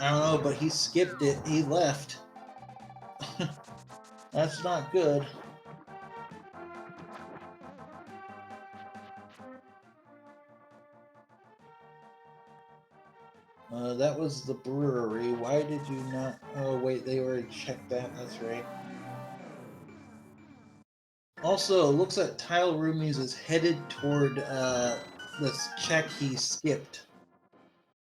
I don't know, but he skipped it. He left. That's not good. That was the brewery. Why did you not... Oh, wait, they already checked that. That's right. Also, it looks like Tile Roomies is headed toward this check he skipped.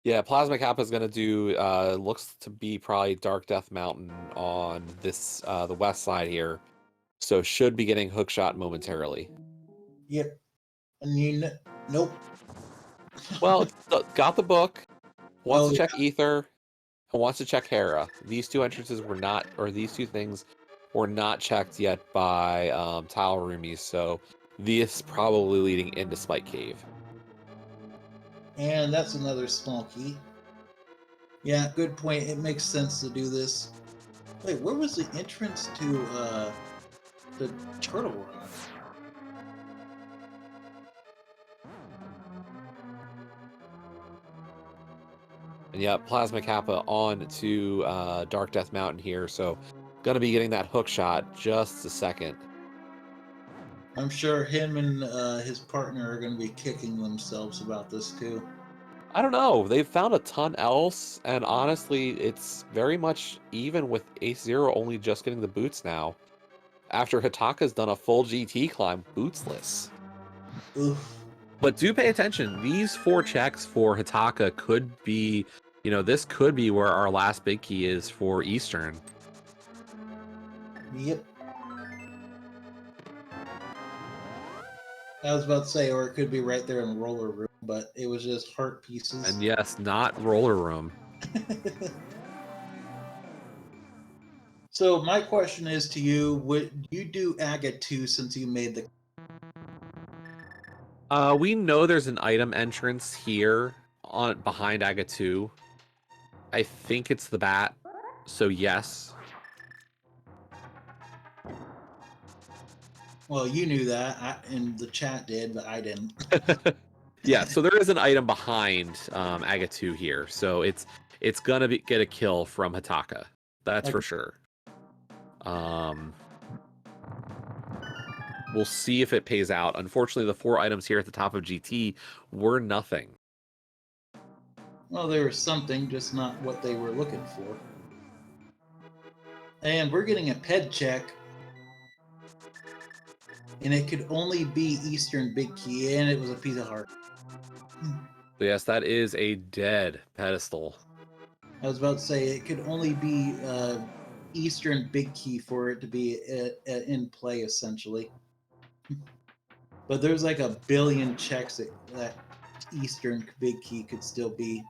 Yeah, Plasma Kappa is going to do, looks to be probably Dark Death Mountain on this, the west side here. So should be getting hookshot momentarily. Yep. And you know... Nope. Well, it's got the book, wants to check yeah. Ether, and wants to check Hera. These two entrances were not, or these two things were not checked yet by Tile Roomies, so this is probably leading into Spike Cave. And that's another small key. Yeah, good point. It makes sense to do this. Wait, where was the entrance to the Turtle Run? And yeah, Plasma Kappa on to Dark Death Mountain here, so gonna be getting that hook shot just a second. I'm sure him and his partner are going to be kicking themselves about this too. I don't know. They've found a ton else, and honestly, it's very much even with Ace Zero only just getting the boots now. After Hitaka's done a full GT climb bootsless. Oof. But do pay attention. These 4 checks for Hitaka could be You know, this could be where our last big key is for Eastern. Yep. I was about to say, or it could be right there in the roller room, but it was just heart pieces. And yes, not roller room. So my question is to you: would you do Aga 2 since you made the? We know there's an item entrance here on behind Aga 2. I think it's the bat, so yes. Well, you knew that, and the chat did, but I didn't. Yeah, so there is an item behind Aga 2 here, so it's gonna get a kill from Hataka. That's for sure. We'll see if it pays out. Unfortunately, the 4 items here at the top of GT were nothing. Well, there was something, just not what they were looking for. And we're getting a ped check. And it could only be Eastern Big Key, and it was a piece of heart. Yes, that is a dead pedestal. I was about to say, it could only be Eastern Big Key for it to be in play, essentially. But there's like a billion checks that Eastern Big Key could still be.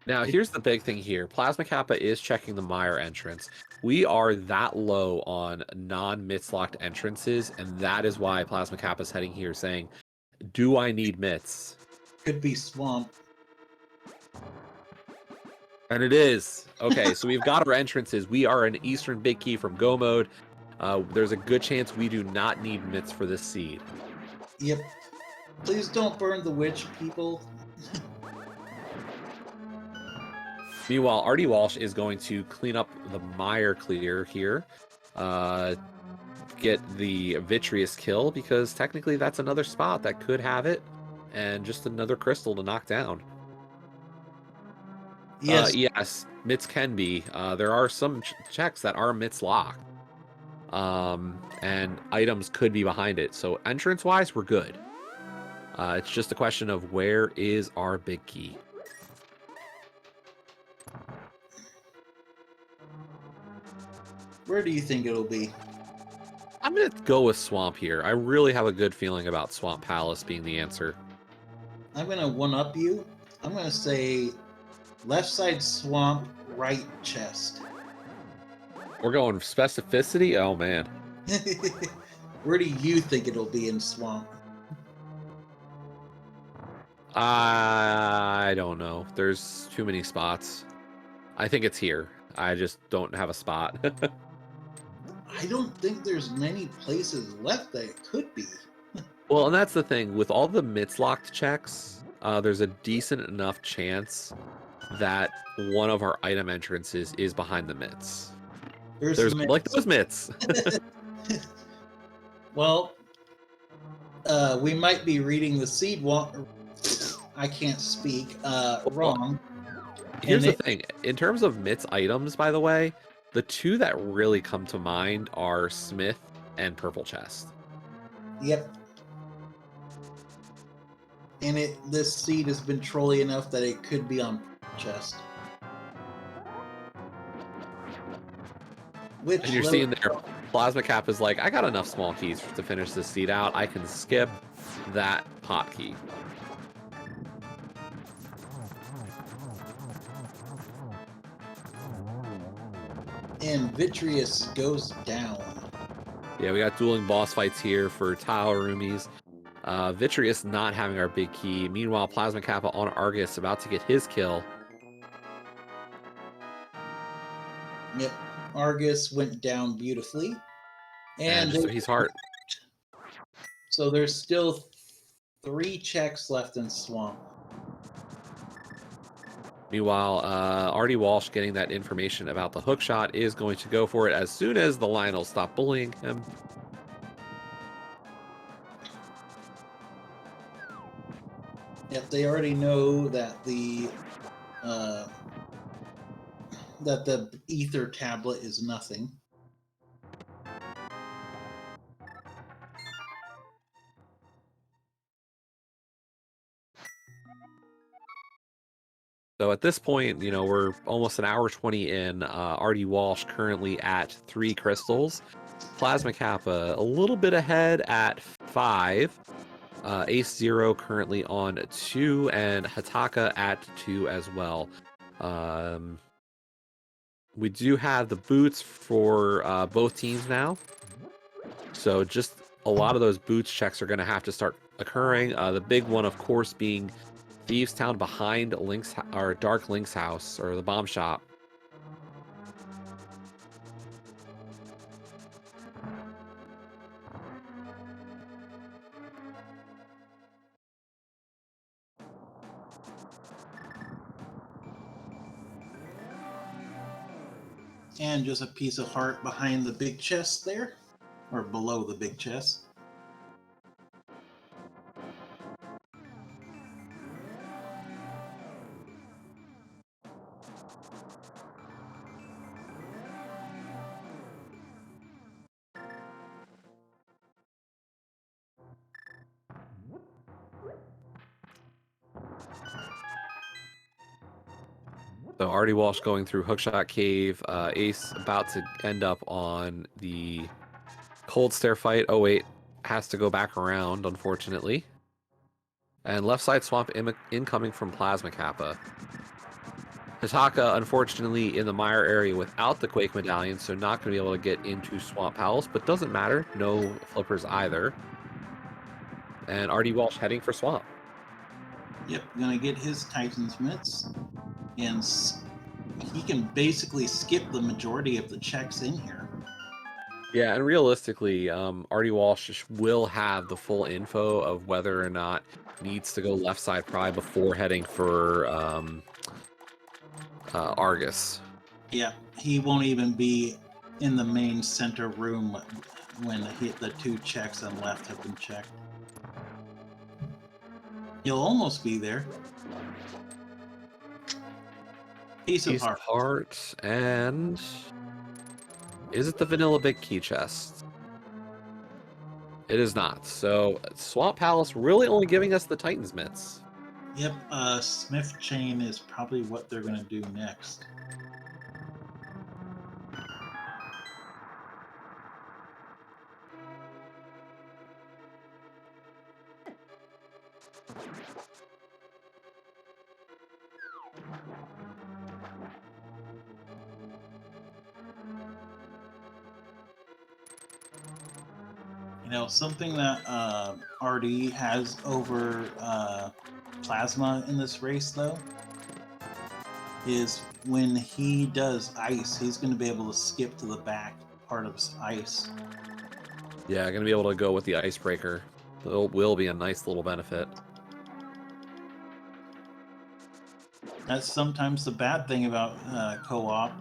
Now, here's the big thing here. Plasma Kappa is checking the Meyer entrance. We are that low on non-MITS locked entrances, and that is why Plasma Kappa is heading here saying, do I need MITS? Could be Swamp. And it is. Okay, so we've got our entrances. We are an Eastern Big Key from Go Mode. There's a good chance we do not need MITS for this seed. Yep. Please don't burn the witch, people. Meanwhile, Artie Walsh is going to clean up the Meyer clear here. Get the Vitreous kill, because technically that's another spot that could have it. And just another crystal to knock down. Yes. Yes, MITS can be. There are some checks that are MITS locked. And items could be behind it. So entrance-wise, we're good. It's just a question of where is our big key. Where do you think it'll be? I'm going to go with Swamp here. I really have a good feeling about Swamp Palace being the answer. I'm going to one-up you. I'm going to say left side swamp, right chest. We're going specificity? Oh, man. Where do you think it'll be in swamp? I don't know. There's too many spots. I think it's here. I just don't have a spot. I don't think there's many places left that it could be. Well, and that's the thing. With all the MITS locked checks, there's a decent enough chance that one of our item entrances is behind the MITS. There's like those MITS. Well, we might be reading the seed I can't speak wrong. Here's the thing. In terms of MITS items, by the way, the 2 that really come to mind are Smith and Purple Chest. Yep. And this seed has been trolly enough that it could be on chest. And you're seeing there, Plasma Cap is like, I got enough small keys to finish this seed out. I can skip that pot key. And Vitreous goes down. Yeah, we got dueling boss fights here for Tile Roomies. Vitreous not having our big key. Meanwhile, Plasma Kappa on Argus about to get his kill. Yep. Argus went down beautifully. And so he's hard. So there's still 3 checks left in Swamp. Meanwhile, Artie Walsh getting that information about the hook shot is going to go for it as soon as the Lionel stop bullying him. Yep, they already know that the ether tablet is nothing. So at this point, you know, we're almost an hour 20 in. RD Walsh currently at 3 crystals. Plasma Kappa a little bit ahead at 5. Ace Zero currently on 2, and Hataka at 2 as well. We do have the boots for both teams now. So just a lot of those boots checks are going to have to start occurring. The big one, of course, being Thieves Town behind Link's or Dark Link's house, or the bomb shop. And just a piece of heart behind the big chest there, or below the big chest. So Artie Walsh going through Hookshot Cave. Ace about to end up on the Cold Stare fight. Oh wait, has to go back around, unfortunately. And left side swamp incoming from Plasma Kappa. Hataka, unfortunately, in the Mire area without the Quake Medallion, so not going to be able to get into Swamp Palace, but doesn't matter. No flippers either. And RD Walsh heading for Swamp. Yep, gonna get his Titan's mitts, and he can basically skip the majority of the checks in here. Yeah, and realistically, RD Walsh will have the full info of whether or not needs to go left side pry before heading for Argus. Yeah, he won't even be in the main center room when the 2 checks on left have been checked. He'll almost be there. Piece of heart. And is it the vanilla big key chest? It is not. So Swamp Palace really only giving us the Titan's mitts. Yep, Smith Chain is probably what they're going to do next. You know, something that RD has over Plasma in this race, though, is when he does ice, he's going to be able to skip to the back part of his ice. Yeah, going to be able to go with the icebreaker. It will be a nice little benefit. That's sometimes the bad thing about co-op.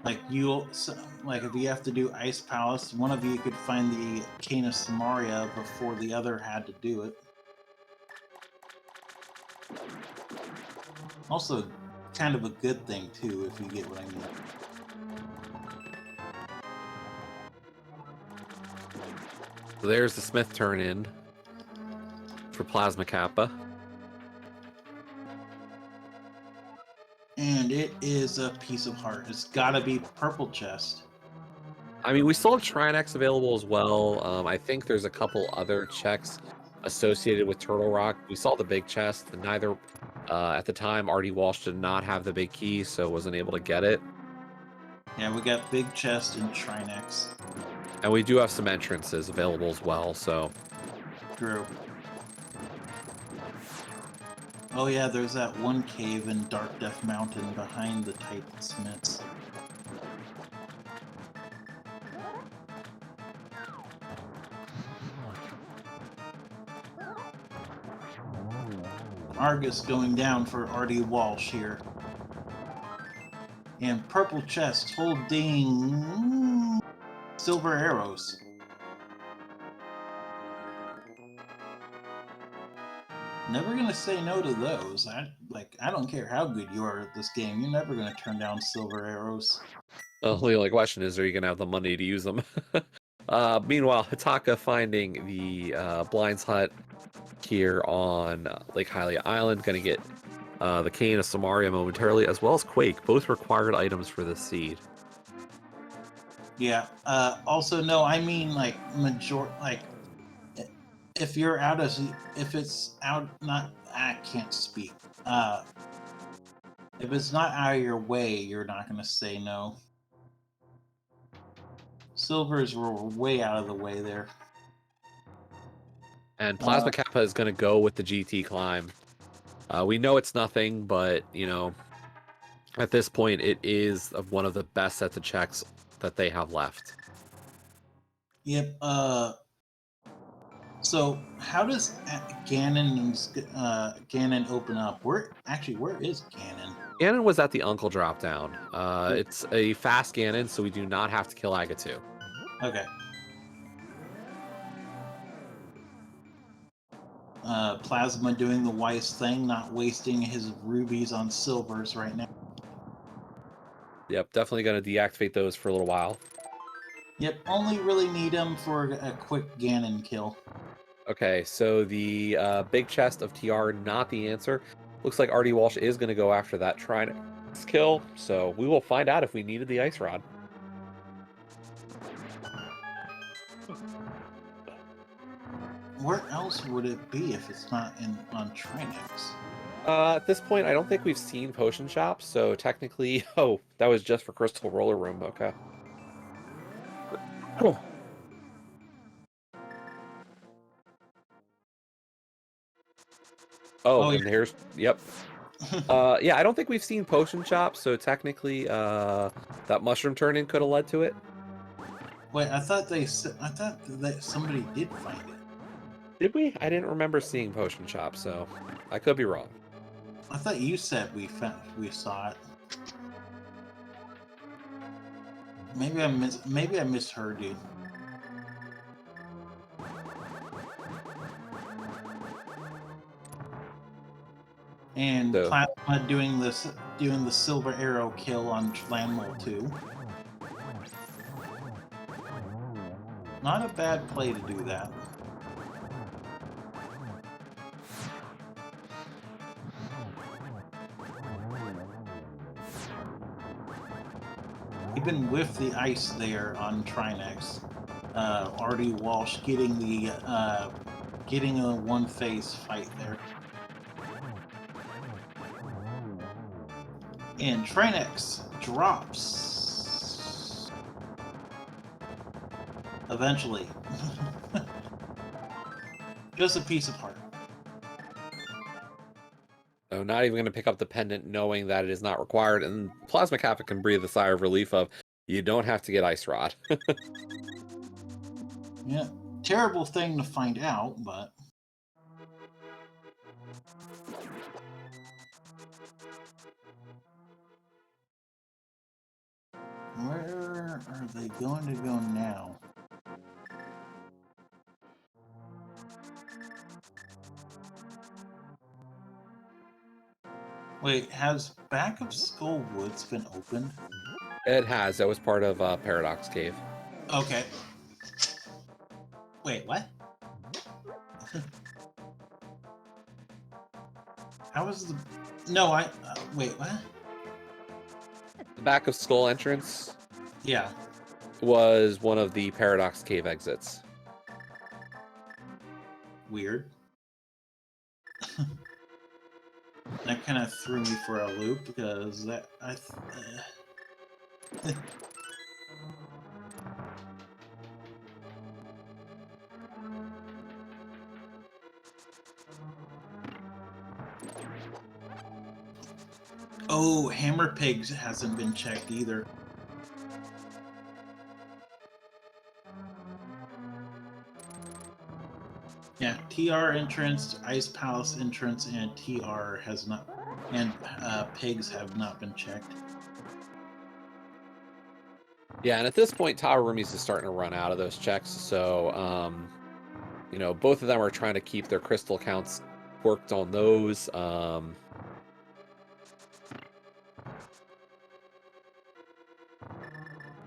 Like if you have to do Ice Palace, one of you could find the Cane of Samaria before the other had to do it. Also, kind of a good thing too, if you get what I mean. So there's the Smith turn in for Plasma Kappa. And it is a piece of heart. It's gotta be purple chest. I mean, we still have Trinex available as well. I think there's a couple other checks associated with Turtle Rock. We saw the big chest, and neither at the time RD Walsh did not have the big key, so wasn't able to get it. Yeah, we got big chest and Trinex. And we do have some entrances available as well, so. True. Oh yeah, there's that one cave in Dark Death Mountain behind the Titan Smiths. Argus going down for RD Walsh here. And purple chest holding silver arrows. Never gonna say no to those. I don't care how good you are at this game. You're never gonna turn down silver arrows. The only question is, are you gonna have the money to use them? Meanwhile, Hataka finding the Blind's Hut here on Lake Hylia Island, gonna get the Cane of Samaria momentarily, as well as Quake, both required items for this seed. Yeah. Also, no, I mean like if you're out of, if it's out, not, I can't speak. If it's not out of your way, you're not going to say no. Silvers were way out of the way there. And Plasma Kappa is going to go with the GT climb. We know it's nothing, but, you know, at this point, it is one of the best sets of checks that they have left. Yep. So how does Ganon open up? Where is Ganon? Ganon was at the Uncle drop down. It's a fast Ganon, so we do not have to kill Agatu. Okay. Plasma doing the wise thing, not wasting his rubies on silvers right now. Yep, definitely going to deactivate those for a little while. Yep, only really need him for a quick Ganon kill. Okay, so the big chest of TR, not the answer. Looks like Artie Walsh is going to go after that Trinax kill, so we will find out if we needed the Ice Rod. Where else would it be if it's not on Trinax? At this point, I don't think we've seen Potion Shops, so technically... Oh, that was just for Crystal Roller Room, okay. Cool. Oh, and here's... Yep. Yeah, I don't think we've seen Potion Shops, so technically that Mushroom Turn-In could have led to it. Wait, I thought that somebody did find it. Did we? I didn't remember seeing Potion Shop, so I could be wrong. I thought you said we saw it. Maybe I misheard you. And so, Plasma doing the silver arrow kill on Landmole 2. Not a bad play to do that. Even with the ice there on Trinax, Artie Walsh getting a one-phase fight there. And Trinax drops. Eventually. Just a piece of heart. So not even going to pick up the pendant knowing that it is not required. And Plasma Kappa can breathe a sigh of relief of, you don't have to get Ice Rod. Yeah. Terrible thing to find out, but... Where are they going to go now? Wait, has Back of Skull Woods been opened? It has. That was part of Paradox Cave. Okay. Wait, what? How was the... No, wait, what? The Back of Skull entrance? Yeah. Was one of the Paradox Cave exits. Weird. That kind of threw me for a loop because that Oh, Hammer Pigs hasn't been checked either. Yeah, TR entrance, Ice Palace entrance, and TR has not, and Pigs have not been checked. Yeah, and at this point, Tower Roomies is starting to run out of those checks, so, you know, both of them are trying to keep their crystal counts worked on those.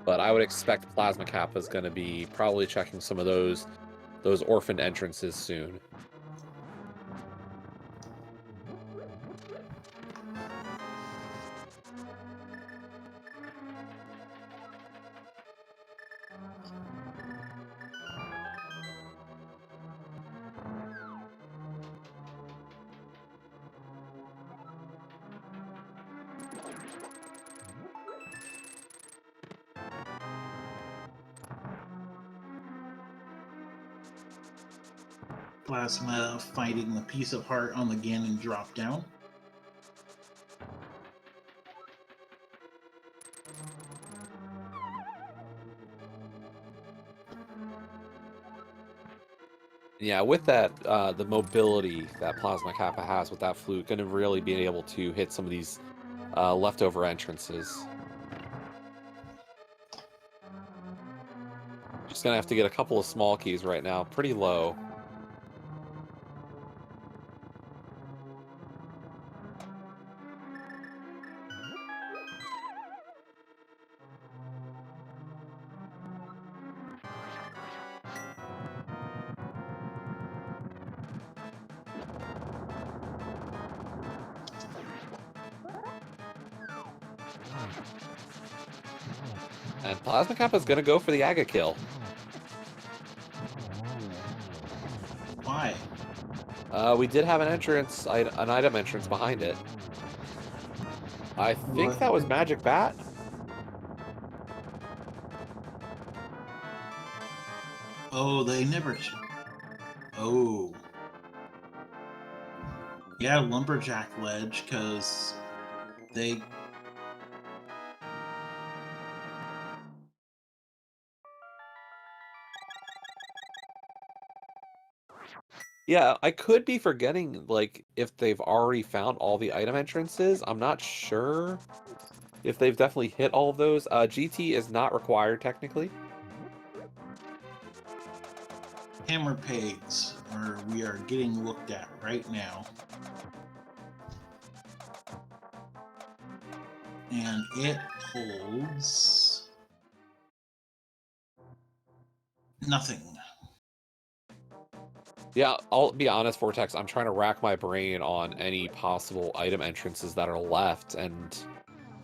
But I would expect Plasma Kappa is going to be probably checking some of those orphaned entrances soon. Plasma fighting the piece of heart on the Ganon drop down. Yeah, with that, the mobility that Plasma Kappa has with that flute, going to really be able to hit some of these leftover entrances. Just going to have to get a couple of small keys right now, pretty low. And Plasma Kappa is going to go for the Aga kill. Why? We did have an entrance, an item entrance behind it. I think that was Magic Bat. Oh, they never. Oh. Yeah, Lumberjack Ledge, because they. Yeah, I could be forgetting, like, if they've already found all the item entrances. I'm not sure if they've definitely hit all of those. GT is not required, technically. Hammer pegs, or we are getting looked at right now. And it holds nothing. Yeah, I'll be honest, Vortex, I'm trying to rack my brain on any possible item entrances that are left, and...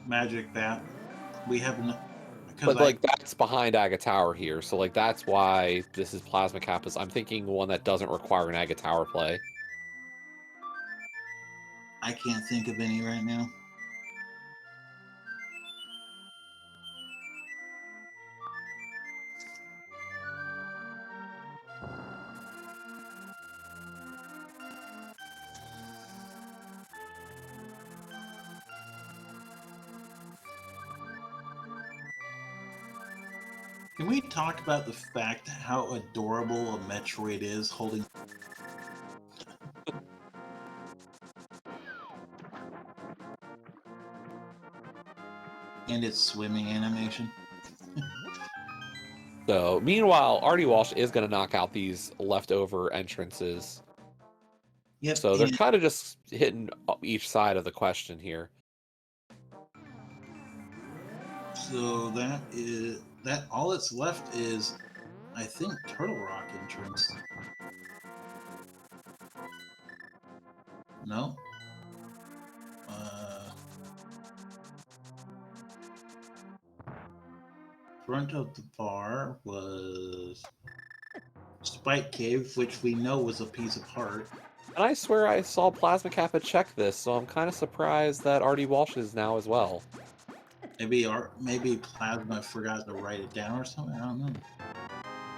Magic Bat. We haven't... But, like, that's behind Aga Tower here, so, like, that's why this is Plasma Kappa's. I'm thinking one that doesn't require an Aga Tower play. I can't think of any right now. Can we talk about the fact how adorable a Metroid is holding... and its swimming animation? So, meanwhile, Artie Walsh is going to knock out these leftover entrances. Yep. So they're kind of just hitting each side of the question here. So that is... that all that's left is, I think, Turtle Rock entrance. No? Front of the bar was Spike Cave, which we know was a piece of heart. And I swear I saw Plasma Kappa check this, so I'm kind of surprised that Artie Walsh is now as well. Maybe Plasma forgot to write it down or something. I don't know.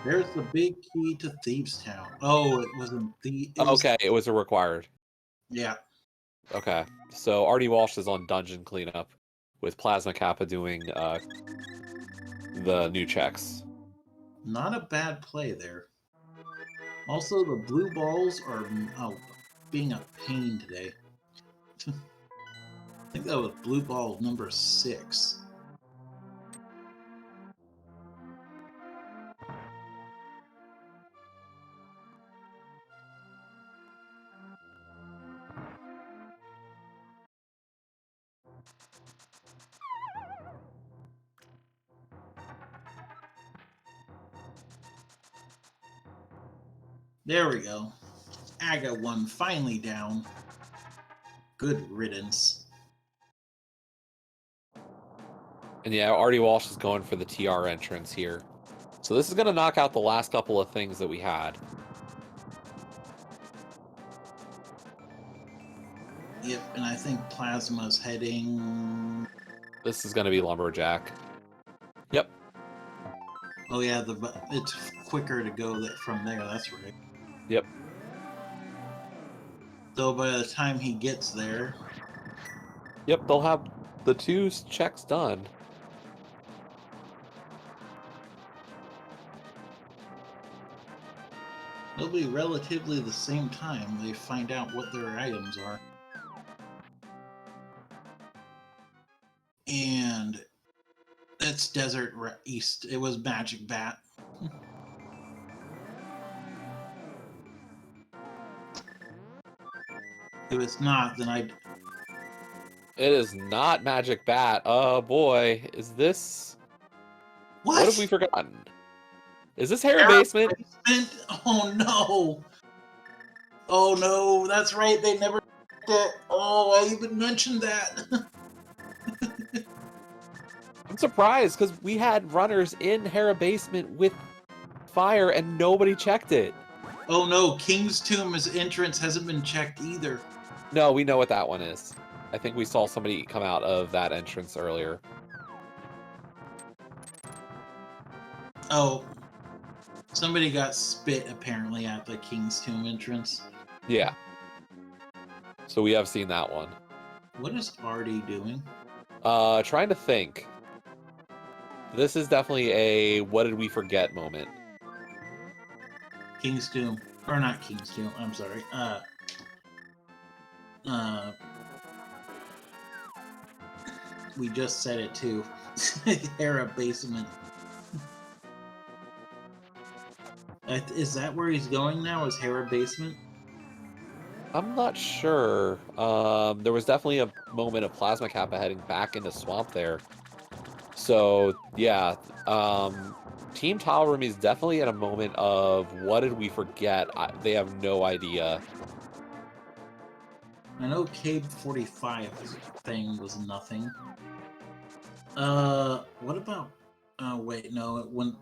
There's the big key to Thieves Town. Oh, it wasn't the. Okay, it was a required. Yeah. Okay, so Artie Walsh is on dungeon cleanup, with Plasma Kappa doing the new checks. Not a bad play there. Also, the blue balls are being a pain today. I think that was blue ball number 6. There we go. Aga 1 finally down. Good riddance. And yeah, Artie Walsh is going for the TR entrance here. So this is going to knock out the last couple of things that we had. Yep, and I think Plasma's heading... This is going to be Lumberjack. Yep. Oh yeah, it's quicker to go from there, that's right. Yep. So by the time he gets there... Yep, they'll have the 2 checks done. It'll be relatively the same time they find out what their items are. And that's Desert East. It was Magic Bat. If it's not, then I'd... It is not Magic Bat. Oh boy, is this... What have we forgotten? Is this Hera Basement? Oh no! Oh no, that's right, they never... Oh, I even mentioned that! I'm surprised, because we had runners in Hera Basement with fire and nobody checked it. Oh no, King's Tomb's entrance hasn't been checked either. No, we know what that one is. I think we saw somebody come out of that entrance earlier. Oh. Somebody got spit, apparently, at the King's Tomb entrance. Yeah. So we have seen that one. What is Artie doing? Trying to think. This is definitely a what did we forget moment. King's Tomb. Or not King's Tomb, I'm sorry. We just said it too. Hera Basement. Is that where he's going now? Is Hera Basement? I'm not sure. There was definitely a moment of Plasma Kappa heading back into Swamp there. So, yeah. Team Tile Room is definitely in a moment of what did we forget? They have no idea. I know Cave 45 thing was nothing. What about... Oh, wait, no, it wouldn't...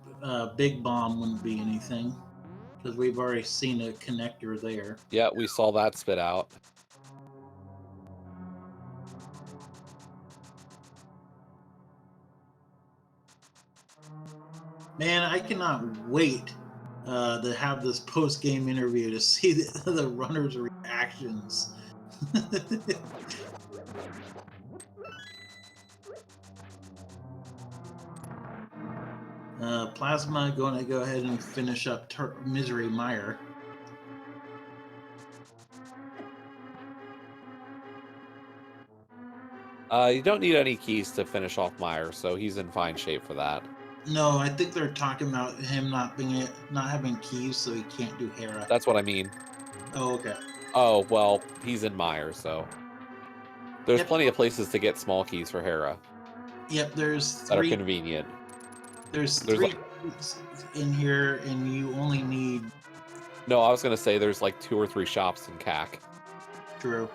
Big Bomb wouldn't be anything. Because we've already seen a connector there. Yeah, we saw that spit out. Man, I cannot wait to have this post-game interview to see the runners' reactions. Plasma going to go ahead and finish up Misery Mire. You don't need any keys to finish off Meyer, so he's in fine shape for that. No, I think they're talking about him not having keys, so he can't do Hera. That's what I mean. Oh, okay. Oh, well, he's in Meyer, so... There's plenty of places to get small keys for Hera. Yep, there's 3... That are convenient. There's 3 in here, and you only need... No, I was going to say there's like 2 or 3 shops in CAC. True.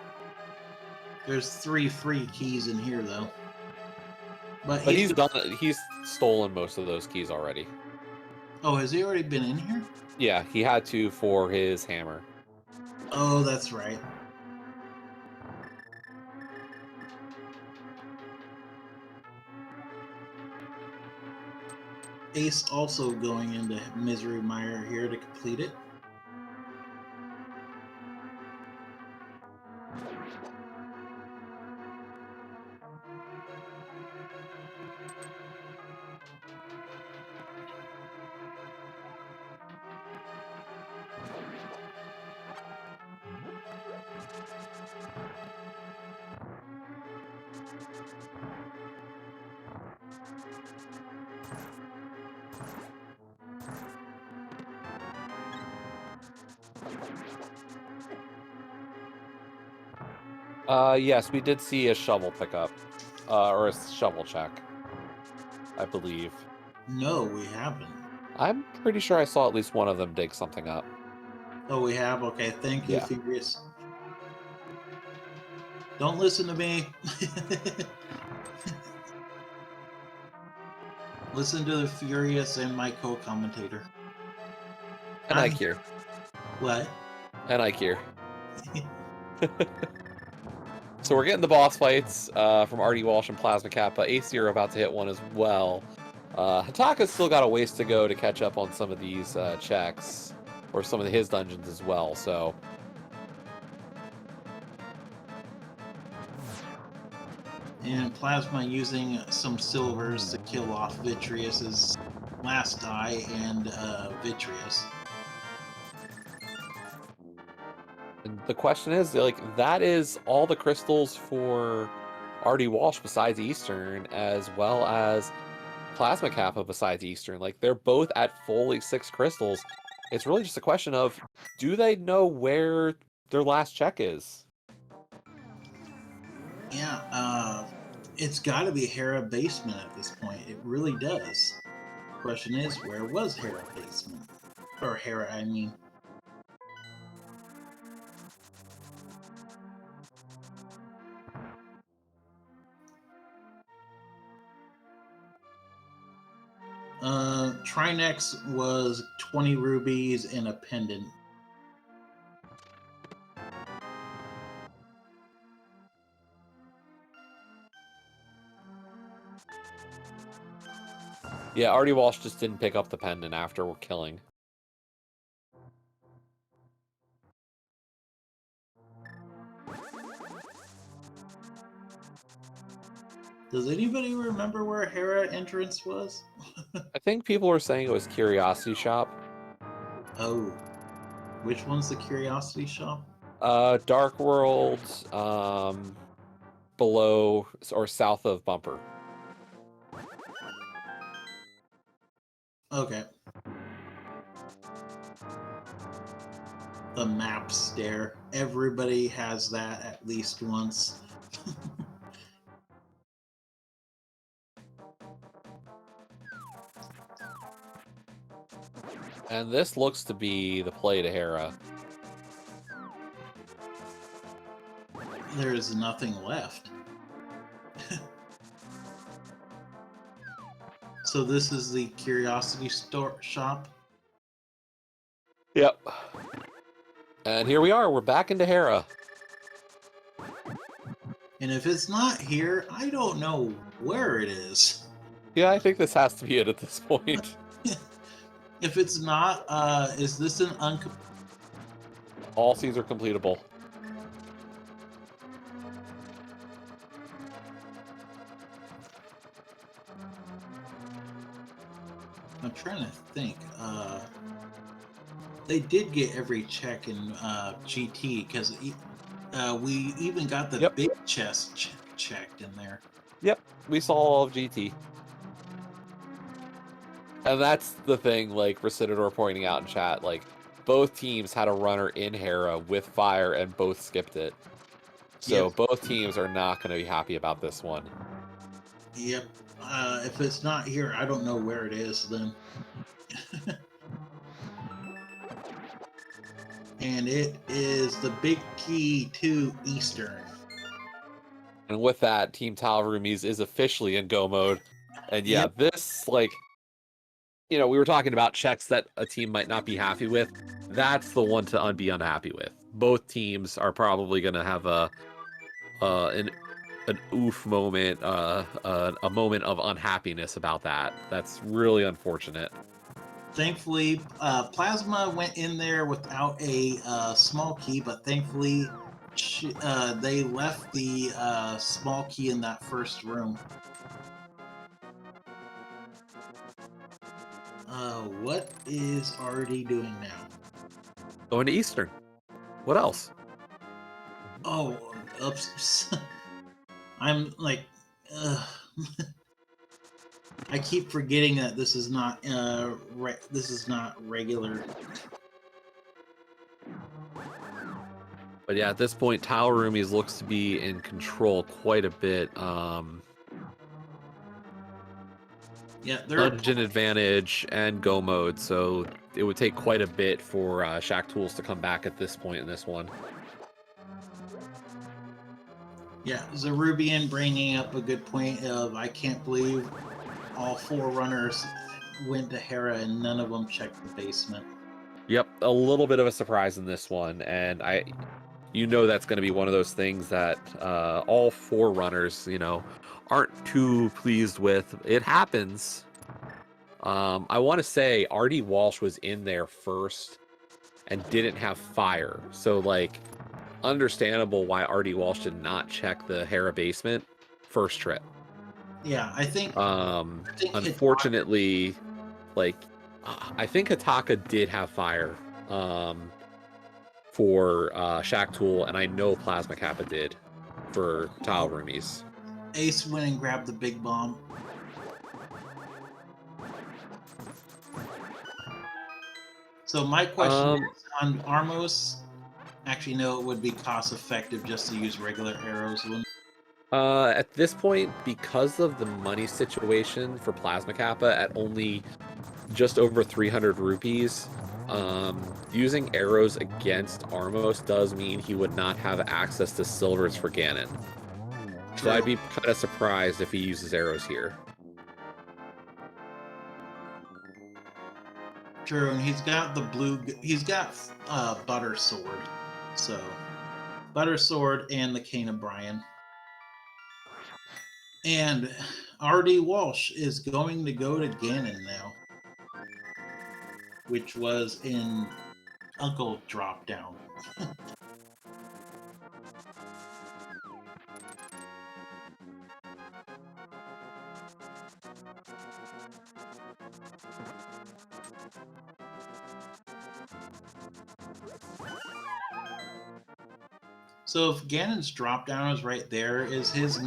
There's 3 free keys in here, though. But he's stolen most of those keys already. Oh, has he already been in here? Yeah, he had to for his hammer. Oh, that's right. Ace also going into Misery Mire here to complete it. Yes, we did see a shovel pickup. Or a shovel check. I believe. No, we haven't. I'm pretty sure I saw at least one of them dig something up. Oh, we have? Okay, thank you, Furious. Don't listen to me. Listen to the Furious and my co-commentator. And Ike here. What? And Ike here. So we're getting the boss fights from RD Walsh and Plasma Kappa. AC are about to hit one as well. Hataka's still got a ways to go to catch up on some of these checks, or some of his dungeons as well, so... And Plasma using some silvers to kill off Vitreous's last die and Vitreous. And the question is, like, that is all the crystals for RD Walsh besides Eastern, as well as Plasma Kappa besides Eastern. Like, they're both at fully 6 crystals. It's really just a question of, do they know where their last check is? Yeah, it's got to be Hera basement at this point. It really does. Question is, where was Hera basement? Or Hera, I mean. Trinex was 20 rubies and a pendant. Yeah, RD Walsh just didn't pick up the pendant after we're killing. Does anybody remember where Hera entrance was? I think people were saying it was Curiosity Shop. Oh, which one's the Curiosity Shop? Dark Worlds, below or south of Bumper. Okay. The map stare. Everybody has that at least once. And this looks to be the play to Hera. There is nothing left. So this is the Curiosity store shop? Yep. And here we are. We're back into Hera. And if it's not here, I don't know where it is. Yeah, I think this has to be it at this point. If it's not, is this an All scenes are completable. I'm trying to think. They did get every check in GT because we even got the big chest checked in there. Yep, we saw all of GT. And that's the thing, like Recidador pointing out in chat, like both teams had a runner in Hera with fire and both skipped it. So both teams are not going to be happy about this one. Yep. If it's not here, I don't know where it is then. And it is the big key to Eastern. And with that, Team Tal Roomies is officially in go mode. And yeah, this, like, you know, we were talking about checks that a team might not be happy with. That's the one to be unhappy with. Both teams are probably going to have an oof moment, a moment of unhappiness about that. That's really unfortunate. Thankfully, Plasma went in there without a small key, but thankfully they left the small key in that first room. What is RD doing now? Going to Eastern. What else? Oh, oops. I'm like, I keep forgetting that this is not this is not regular. But yeah, at this point, Tower Roomies looks to be in control quite a bit. Yeah, they're dungeon advantage and go mode, so it would take quite a bit for Shaktools to come back at this point in this one. Yeah, Zerubian bringing up a good point of I can't believe all 4 runners went to Hera and none of them checked the basement. Yep, a little bit of a surprise in this one, and you know that's going to be one of those things that all 4 runners, aren't too pleased with. It happens. I want to say Artie Walsh was in there first and didn't have fire, so like understandable why Artie Walsh did not check the Hera basement first trip. Yeah, I think unfortunately, like I think Hataka did have fire for Shaktool, and I know Plasma Kappa did for Tile Roomies. Ace went and grabbed the big bomb. So my question is on Armos. Actually, no, it would be cost effective just to use regular arrows. At this point, because of the money situation for Plasma Kappa at only just over 300 rupees, using arrows against Armos does mean he would not have access to silvers for Ganon. So I'd be kind of surprised if he uses arrows here. True, and he's got the he's got Butter Sword. So, Butter Sword and the Cane of Brian. And R.D. Walsh is going to go to Ganon now, which was in Uncle Drop Down. So if Ganon's drop down is right there, is his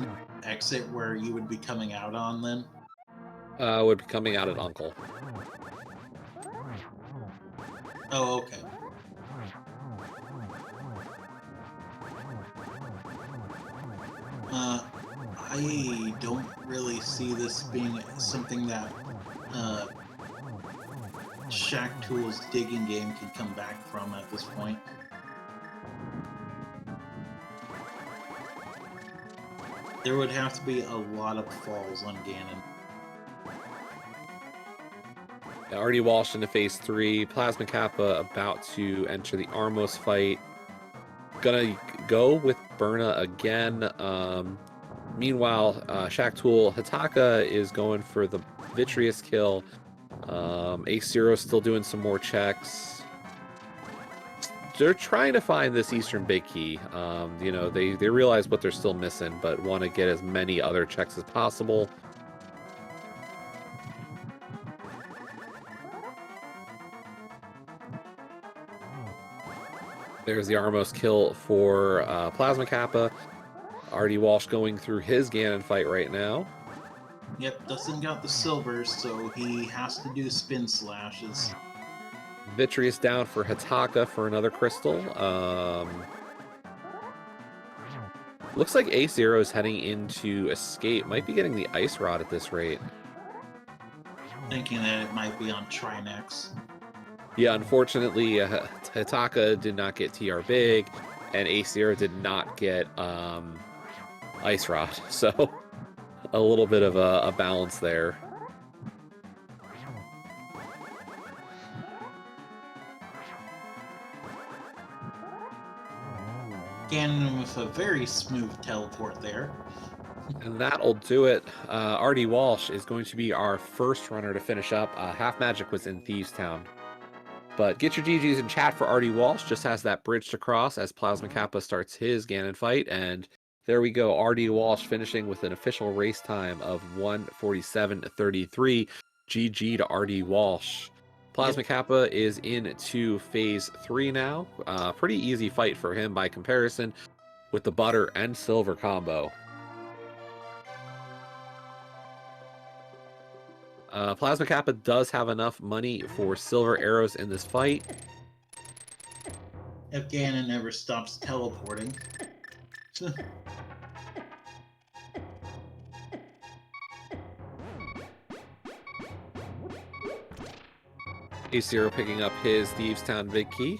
exit where you would be coming out on then? Would be coming out at Uncle. Oh, okay. I don't really see this being something that Shaktool's digging game can come back from at this point. There would have to be a lot of falls on Ganon. Artie Walsh into phase 3. Plasma Kappa about to enter the Armos fight. Gonna go with Berna again. Meanwhile, Shaktool Hataka is going for the Vitreous kill. Ace Zero still doing some more checks. They're trying to find this Eastern Big Key. They realize what they're still missing, but want to get as many other checks as possible. There's the Armos kill for Plasma Kappa. Artie Walsh going through his Ganon fight right now. Yep, Dustin got the silvers, so he has to do spin slashes. Vitreous down for Hataka for another crystal. Looks like Ace Zero is heading into Escape. Might be getting the Ice Rod at this rate. Thinking that it might be on Trinex. Yeah, unfortunately, Hataka did not get TR Big, and Ace Zero did not get Ice Rod. So a little bit of a balance there. Ganon with a very smooth teleport there. And that'll do it. Artie Walsh is going to be our first runner to finish up. Half Magic was in Thieves Town. But get your GGs in chat for Artie Walsh. Just has that bridge to cross as Plasma Kappa starts his Ganon fight. And there we go. Artie Walsh finishing with an official race time of 1:47.33. GG to Artie Walsh. Plasma Kappa is into phase 3 now. Pretty easy fight for him by comparison with the butter and silver combo. Plasma Kappa does have enough money for silver arrows in this fight. If Ganon never stops teleporting. Ace Zero picking up his Thieves Town Big Key.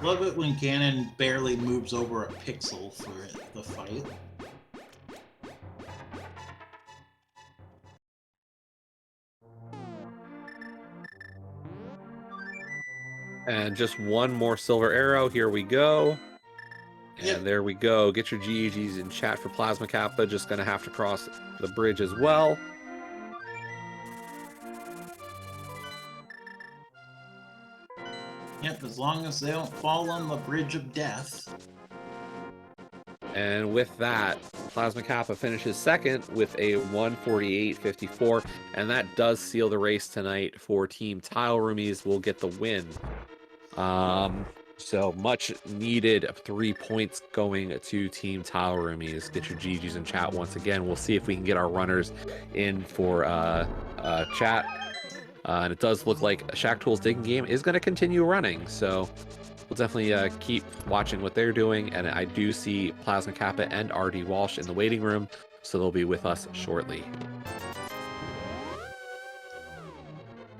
Love it when Ganon barely moves over a pixel for the fight. And just one more silver arrow. Here we go. And Yep. there we go. Get your GGs in chat for Plasma Kappa. Just going to have to cross the bridge as well. Yep, as long as they don't fall on the bridge of death. And with that, Plasma Kappa finishes second with a 148.54. And that does seal the race tonight for Team Tile Roomies. Will get the win. So much needed 3 points going to Team Tile Roomies. Get your GGs in chat once again. We'll see if we can get our runners in for chat. And it does look like Shaktool's digging game is going to continue running. So we'll definitely keep watching what they're doing. And I do see Plasma Kappa and RD Walsh in the waiting room. So they'll be with us shortly.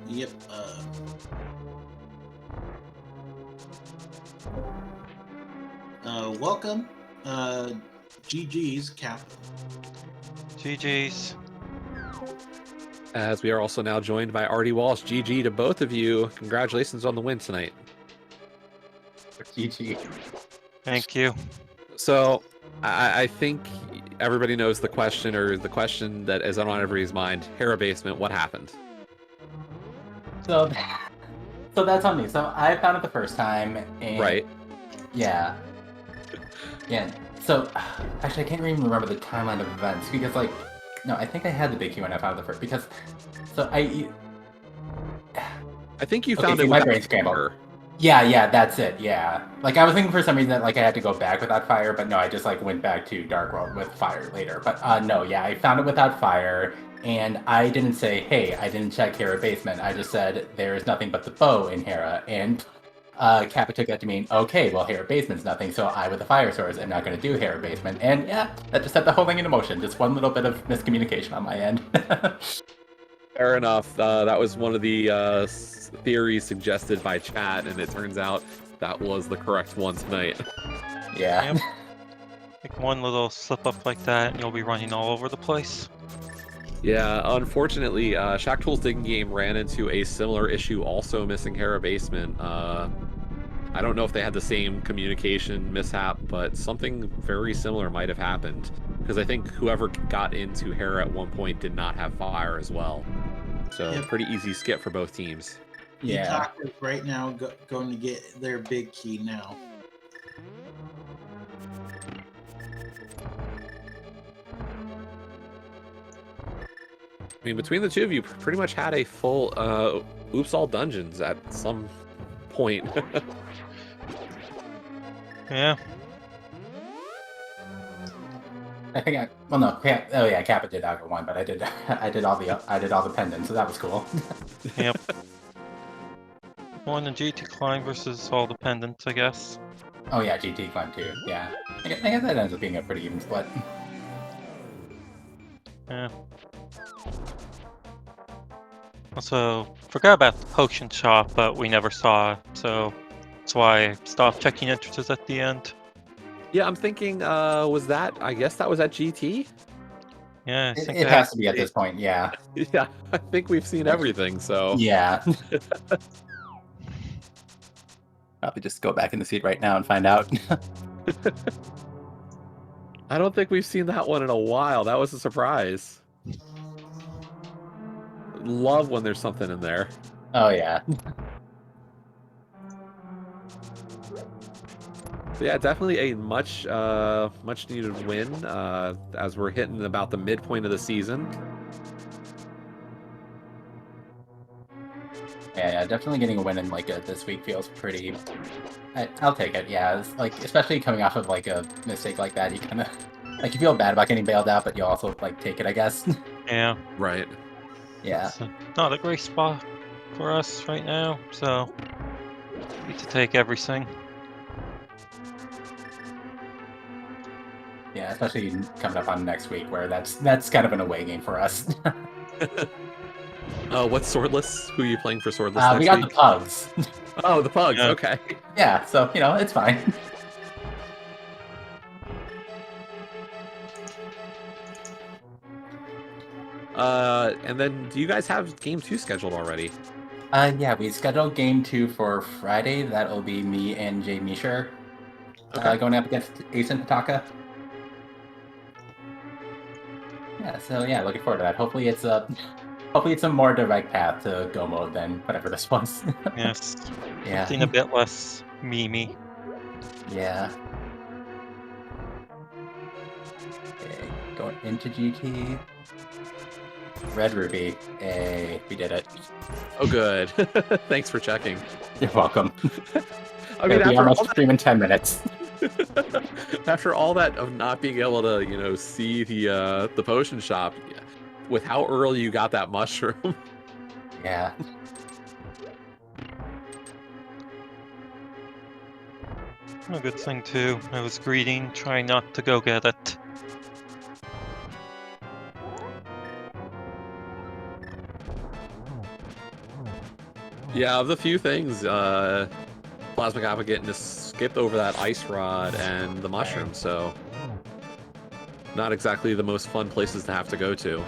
Yep. Welcome. GG's Kappa. GG's. As we are also now joined by RD Walsh. GG to both of you. Congratulations on the win tonight. GG. Thank you. So I think everybody knows the question, or the question that is on everybody's mind. Hera Basement, what happened? So that's on me. So I found it the first time. And Right. Yeah. Yeah. So actually, I can't even remember the timeline of events because, like, no, I think I had the big key when I found it the first. Because, so I think you Okay, found see, it my with brain scrambled. fire. Yeah, that's it. Yeah. Like, I was thinking for some reason that, like, I had to go back without fire, but no, I just, like, went back to Dark World with fire later. But no, yeah, I found it without fire, and I didn't say, hey, I didn't check Hera Basement. I just said there is nothing but the bow in Hera, and Kappa took that to mean, okay, well, Hera Basement's nothing, so I, with the fire source, am not going to do Hera Basement. And yeah, that just set the whole thing into motion. Just one little bit of miscommunication on my end. Fair enough. That was one of the theories suggested by chat, and it turns out that was the correct one tonight. Yeah. Yep. Like one little slip up like that, and you'll be running all over the place. Yeah, unfortunately, Shaktool's digging game ran into a similar issue, also missing Hera Basement. I don't know if they had the same communication mishap, but something very similar might have happened. Because I think whoever got into Hera at one point did not have fire as well. So Yep. pretty easy skip for both teams. Yeah. Talkers right now going to get their big key now. I mean, between the two of you, pretty much had a full Oops All Dungeons at some point. Yeah. I think well, no, oh yeah, Kappa did Alpha 1, but I did all the pendants, so that was cool. Yep. One and GT climb versus all the pendants, I guess. Oh yeah, GT climb too. Yeah, I guess that ends up being a pretty even split. Yeah. Also, forgot about the potion shop, but we never saw it, so that's why I stopped checking entrances at the end. Yeah, I'm thinking, was that, I guess that was at GT? Yeah, I think It has to be at this point, yeah. Yeah, I think we've seen everything, so. Yeah. Probably just go back in the seat right now and find out. I don't think we've seen that one in a while. That was a surprise. Love when there's something in there. Oh yeah. So yeah, definitely a much needed win as we're hitting about the midpoint of the season. Yeah, definitely getting a win in like this week feels pretty. I'll take it. Yeah, it's like especially coming off of like a mistake like that, you kind of like you feel bad about getting bailed out, but you also like take it, I guess. Yeah. Right. Yeah. It's not a great spot for us right now, so we need to take everything. Yeah, especially coming up on next week, where that's kind of an away game for us. What's Swordless? Who are you playing for Swordless We next got week? the Pugs. Oh, the pugs. Yeah. Okay. Yeah, so it's fine. And then do you guys have game 2 scheduled already? Yeah, we scheduled game 2 for Friday. That'll be me and Jay Misher Okay. going up against Ace and Pataka. Yeah, so yeah, looking forward to that. Hopefully it's a more direct path to go mode than whatever this was. Yes. Yeah. Something a bit less memey. Yeah. Okay, going into GT. Red Ruby. Hey, we did it. Oh, good. Thanks for checking. You're welcome. I mean, It'll be on my after all stream in 10 minutes. after all that of not being able to, see the potion shop, with how early you got that mushroom. Yeah. A good thing too. I was greedy, trying not to go get it. Yeah, of the few things, Plasma Kappa getting to skip over that ice rod and the mushroom, so not exactly the most fun places to have to go to.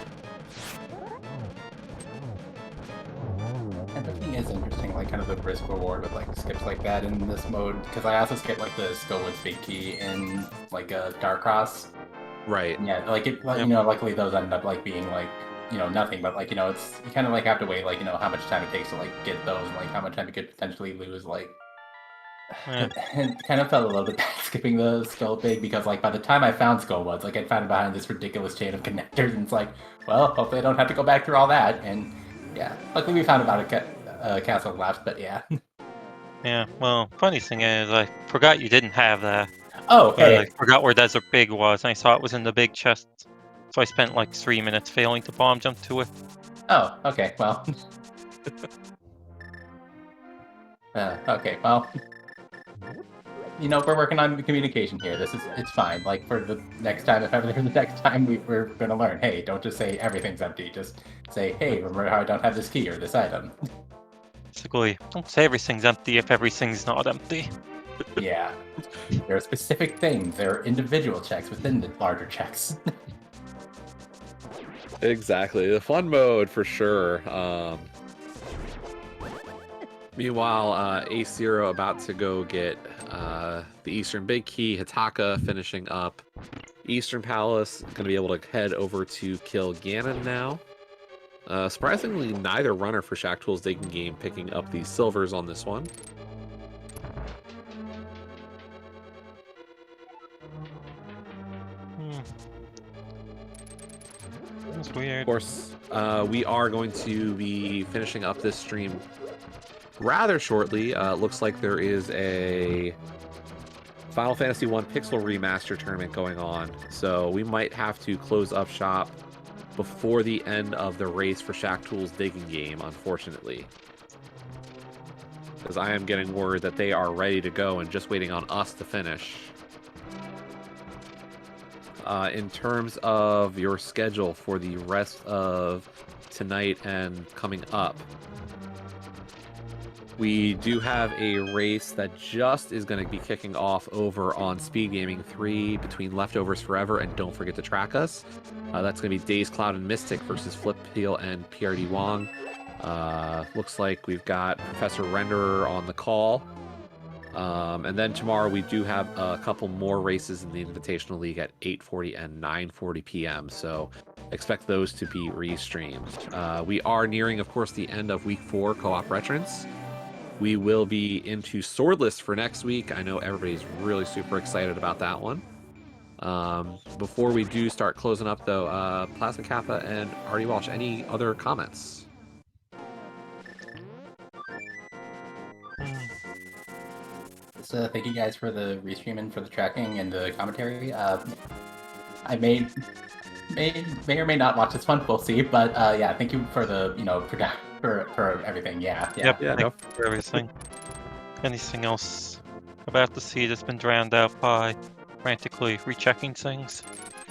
And the thing is interesting, like kind of the risk reward with like skips like that in this mode, because I also skipped like the Skillwood's Big Key in like a Dark Cross. Right. Yeah, like it, like, luckily those ended up like being like nothing, but like it's you kind of like have to wait like how much time it takes to like get those, and like how much time you could potentially lose. Like it kind of felt a little bit bad skipping the Skull Big, because like by the time I found Skullwoods, like I'd found it behind this ridiculous chain of connectors, and it's like, well, hopefully I don't have to go back through all that. And yeah, luckily we found about a castle left, but yeah. Yeah, well, funny thing is, I forgot you didn't have that. Oh, hey. I forgot where Desert Big was, and I saw it was in the big chest. So I spent like 3 minutes failing to bomb jump to it. Oh, okay, well. Okay, well. We're working on the communication here. It's fine. Like, for the next time, if ever there's the next time, we're gonna learn. Hey, don't just say everything's empty. Just say, hey, remember how I don't have this key or this item. Basically, don't say everything's empty if everything's not empty. Yeah. There are specific things. There are individual checks within the larger checks. Exactly. The fun mode for sure. Meanwhile, Ace Zero about to go get the Eastern Big Key. Hitaka finishing up Eastern Palace. Going to be able to head over to kill Ganon now. Surprisingly, neither runner for Shaktool's Digging Game picking up the silvers on this one. That's weird. Of course, we are going to be finishing up this stream rather shortly. Looks like there is a Final Fantasy 1 Pixel Remaster tournament going on, so we might have to close up shop before the end of the race for Shaktool's Digging Game, unfortunately. Because I am getting word that they are ready to go and just waiting on us to finish. In terms of your schedule for the rest of tonight and coming up, we do have a race that just is going to be kicking off over on SpeedGaming 3 between Leftovers Forever and Don't Forget to Track Us. That's going to be Days Cloud and Mystic versus Flip Peel and PRD Wong. Looks like we've got Professor Renderer on the call. And then tomorrow we do have a couple more races in the Invitational League at 8:40 and 9:40 p.m. So expect those to be restreamed. We are nearing, of course, the end of Week 4 Co-op Veterans. We will be into Swordless for next week. I know everybody's really super excited about that one. Before we do start closing up, though, Plasma Kappa and Artie Walsh, any other comments? So thank you guys for the restream and for the tracking and the commentary. I may or may not watch this one. We'll see. But yeah, thank you for the for everything. Yeah. Yep, Yeah, thank no. you for everything. Anything else about the seed that's been drowned out by frantically rechecking things?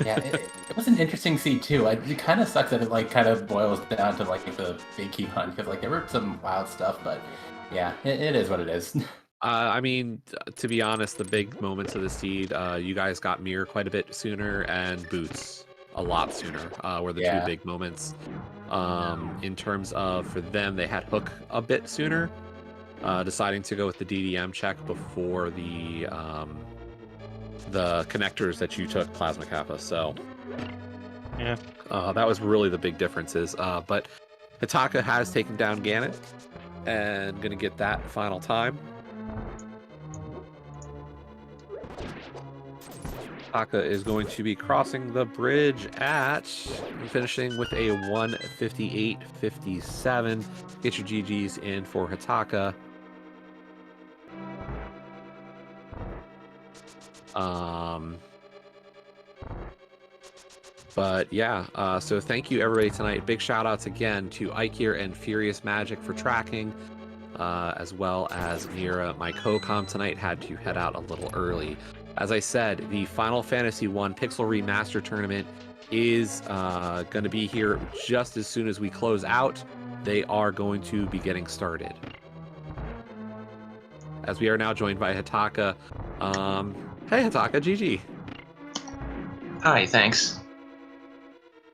Yeah, it was an interesting seed too. It kind of sucks that it like kind of boils down to like the big key hunt, because like there were some wild stuff, but Yeah, it is what it is. I mean, to be honest, the big moments of the seed, you guys got Mirror quite a bit sooner, and Boots a lot sooner. Were the two Yeah. big moments. In terms of for them, they had Hook a bit sooner, deciding to go with the DDM check before the connectors that you took, Plasma Kappa. So Yeah. that was really the big differences. But Hitaka has taken down Ganon and gonna get that final time. Taka is going to be crossing the bridge at finishing with a 1:58.57. Get your GGs in for Hitaka. But yeah, so thank you everybody tonight. Big shout outs again to Ike here and Furious Magic for tracking, as well as Mira. My co-com tonight had to head out a little early. As I said, the Final Fantasy 1 Pixel Remaster Tournament is going to be here just as soon as we close out. They are going to be getting started. As we are now joined by Hitaka. Hey Hitaka, GG. Hi, thanks.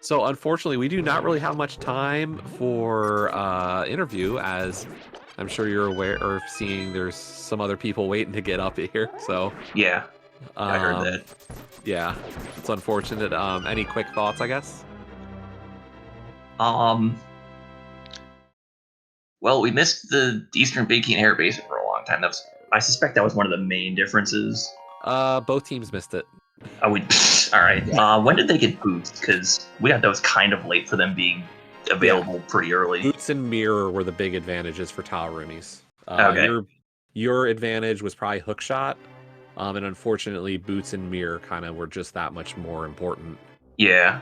So unfortunately, we do not really have much time for interview, as I'm sure you're aware or seeing there's some other people waiting to get up here. So Yeah, I heard that. Yeah, it's unfortunate. Any quick thoughts, I guess? Well, we missed the Eastern Big King Air Basin for a long time. I suspect that was one of the main differences. Both teams missed it. I would. All right. When did they get boots? Because we got those kind of late for them being available pretty early. Boots and Mirror were the big advantages for Tau Roomies. Okay. Your advantage was probably Hookshot, and unfortunately, Boots and Mirror kind of were just that much more important. Yeah.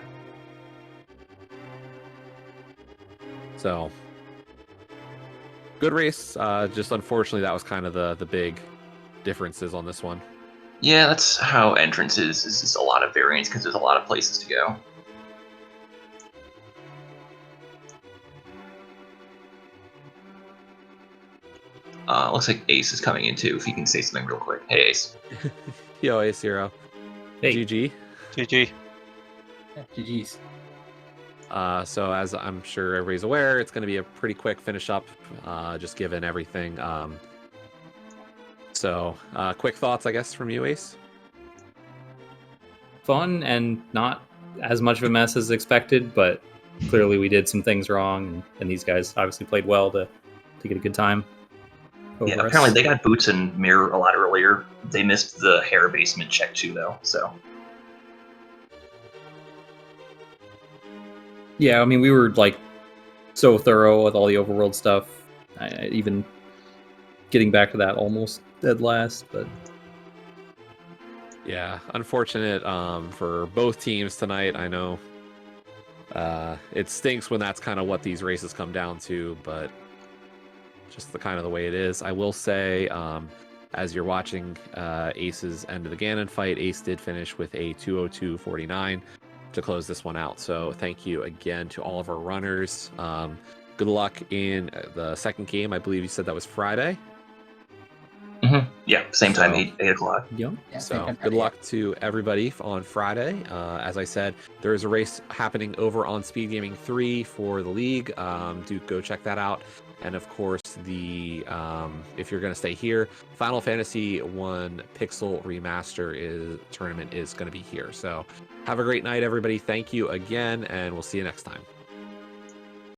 So, good race. Just unfortunately, that was kind of the big differences on this one. Yeah, that's how entrance is. It's just a lot of variance because there's a lot of places to go. Looks like Ace is coming in too. If you can say something real quick. Hey, Ace. Yo, Ace Hero. Hey. GG. GG. Yeah, GG's. So as I'm sure everybody's aware, it's going to be a pretty quick finish up, just given everything. So quick thoughts, I guess, from you, Ace? Fun and not as much of a mess as expected, but clearly we did some things wrong, and these guys obviously played well to get a good time. Yeah, apparently they got Boots and Mirror a lot earlier. They missed the hair basement check too, though. So. Yeah, I mean, we were like so thorough with all the overworld stuff. Even getting back to that almost dead last, but yeah, unfortunate for both teams tonight. I know it stinks when that's kind of what these races come down to, but just the kind of the way it is. I will say, as you're watching Ace's end of the Ganon fight, Ace did finish with a 2:02.49 to close this one out. So thank you again to all of our runners. Good luck in the second game. I believe you said that was Friday. Mm-hmm. Yeah, same time, 8 o'clock. yeah. So good luck to everybody on Friday. As I said, there is a race happening over on SpeedGaming 3 for the league. Do go check that out. And of course, the if you're going to stay here, Final Fantasy 1 Pixel Remaster tournament is going to be here. So have a great night, everybody. Thank you again, and we'll see you next time.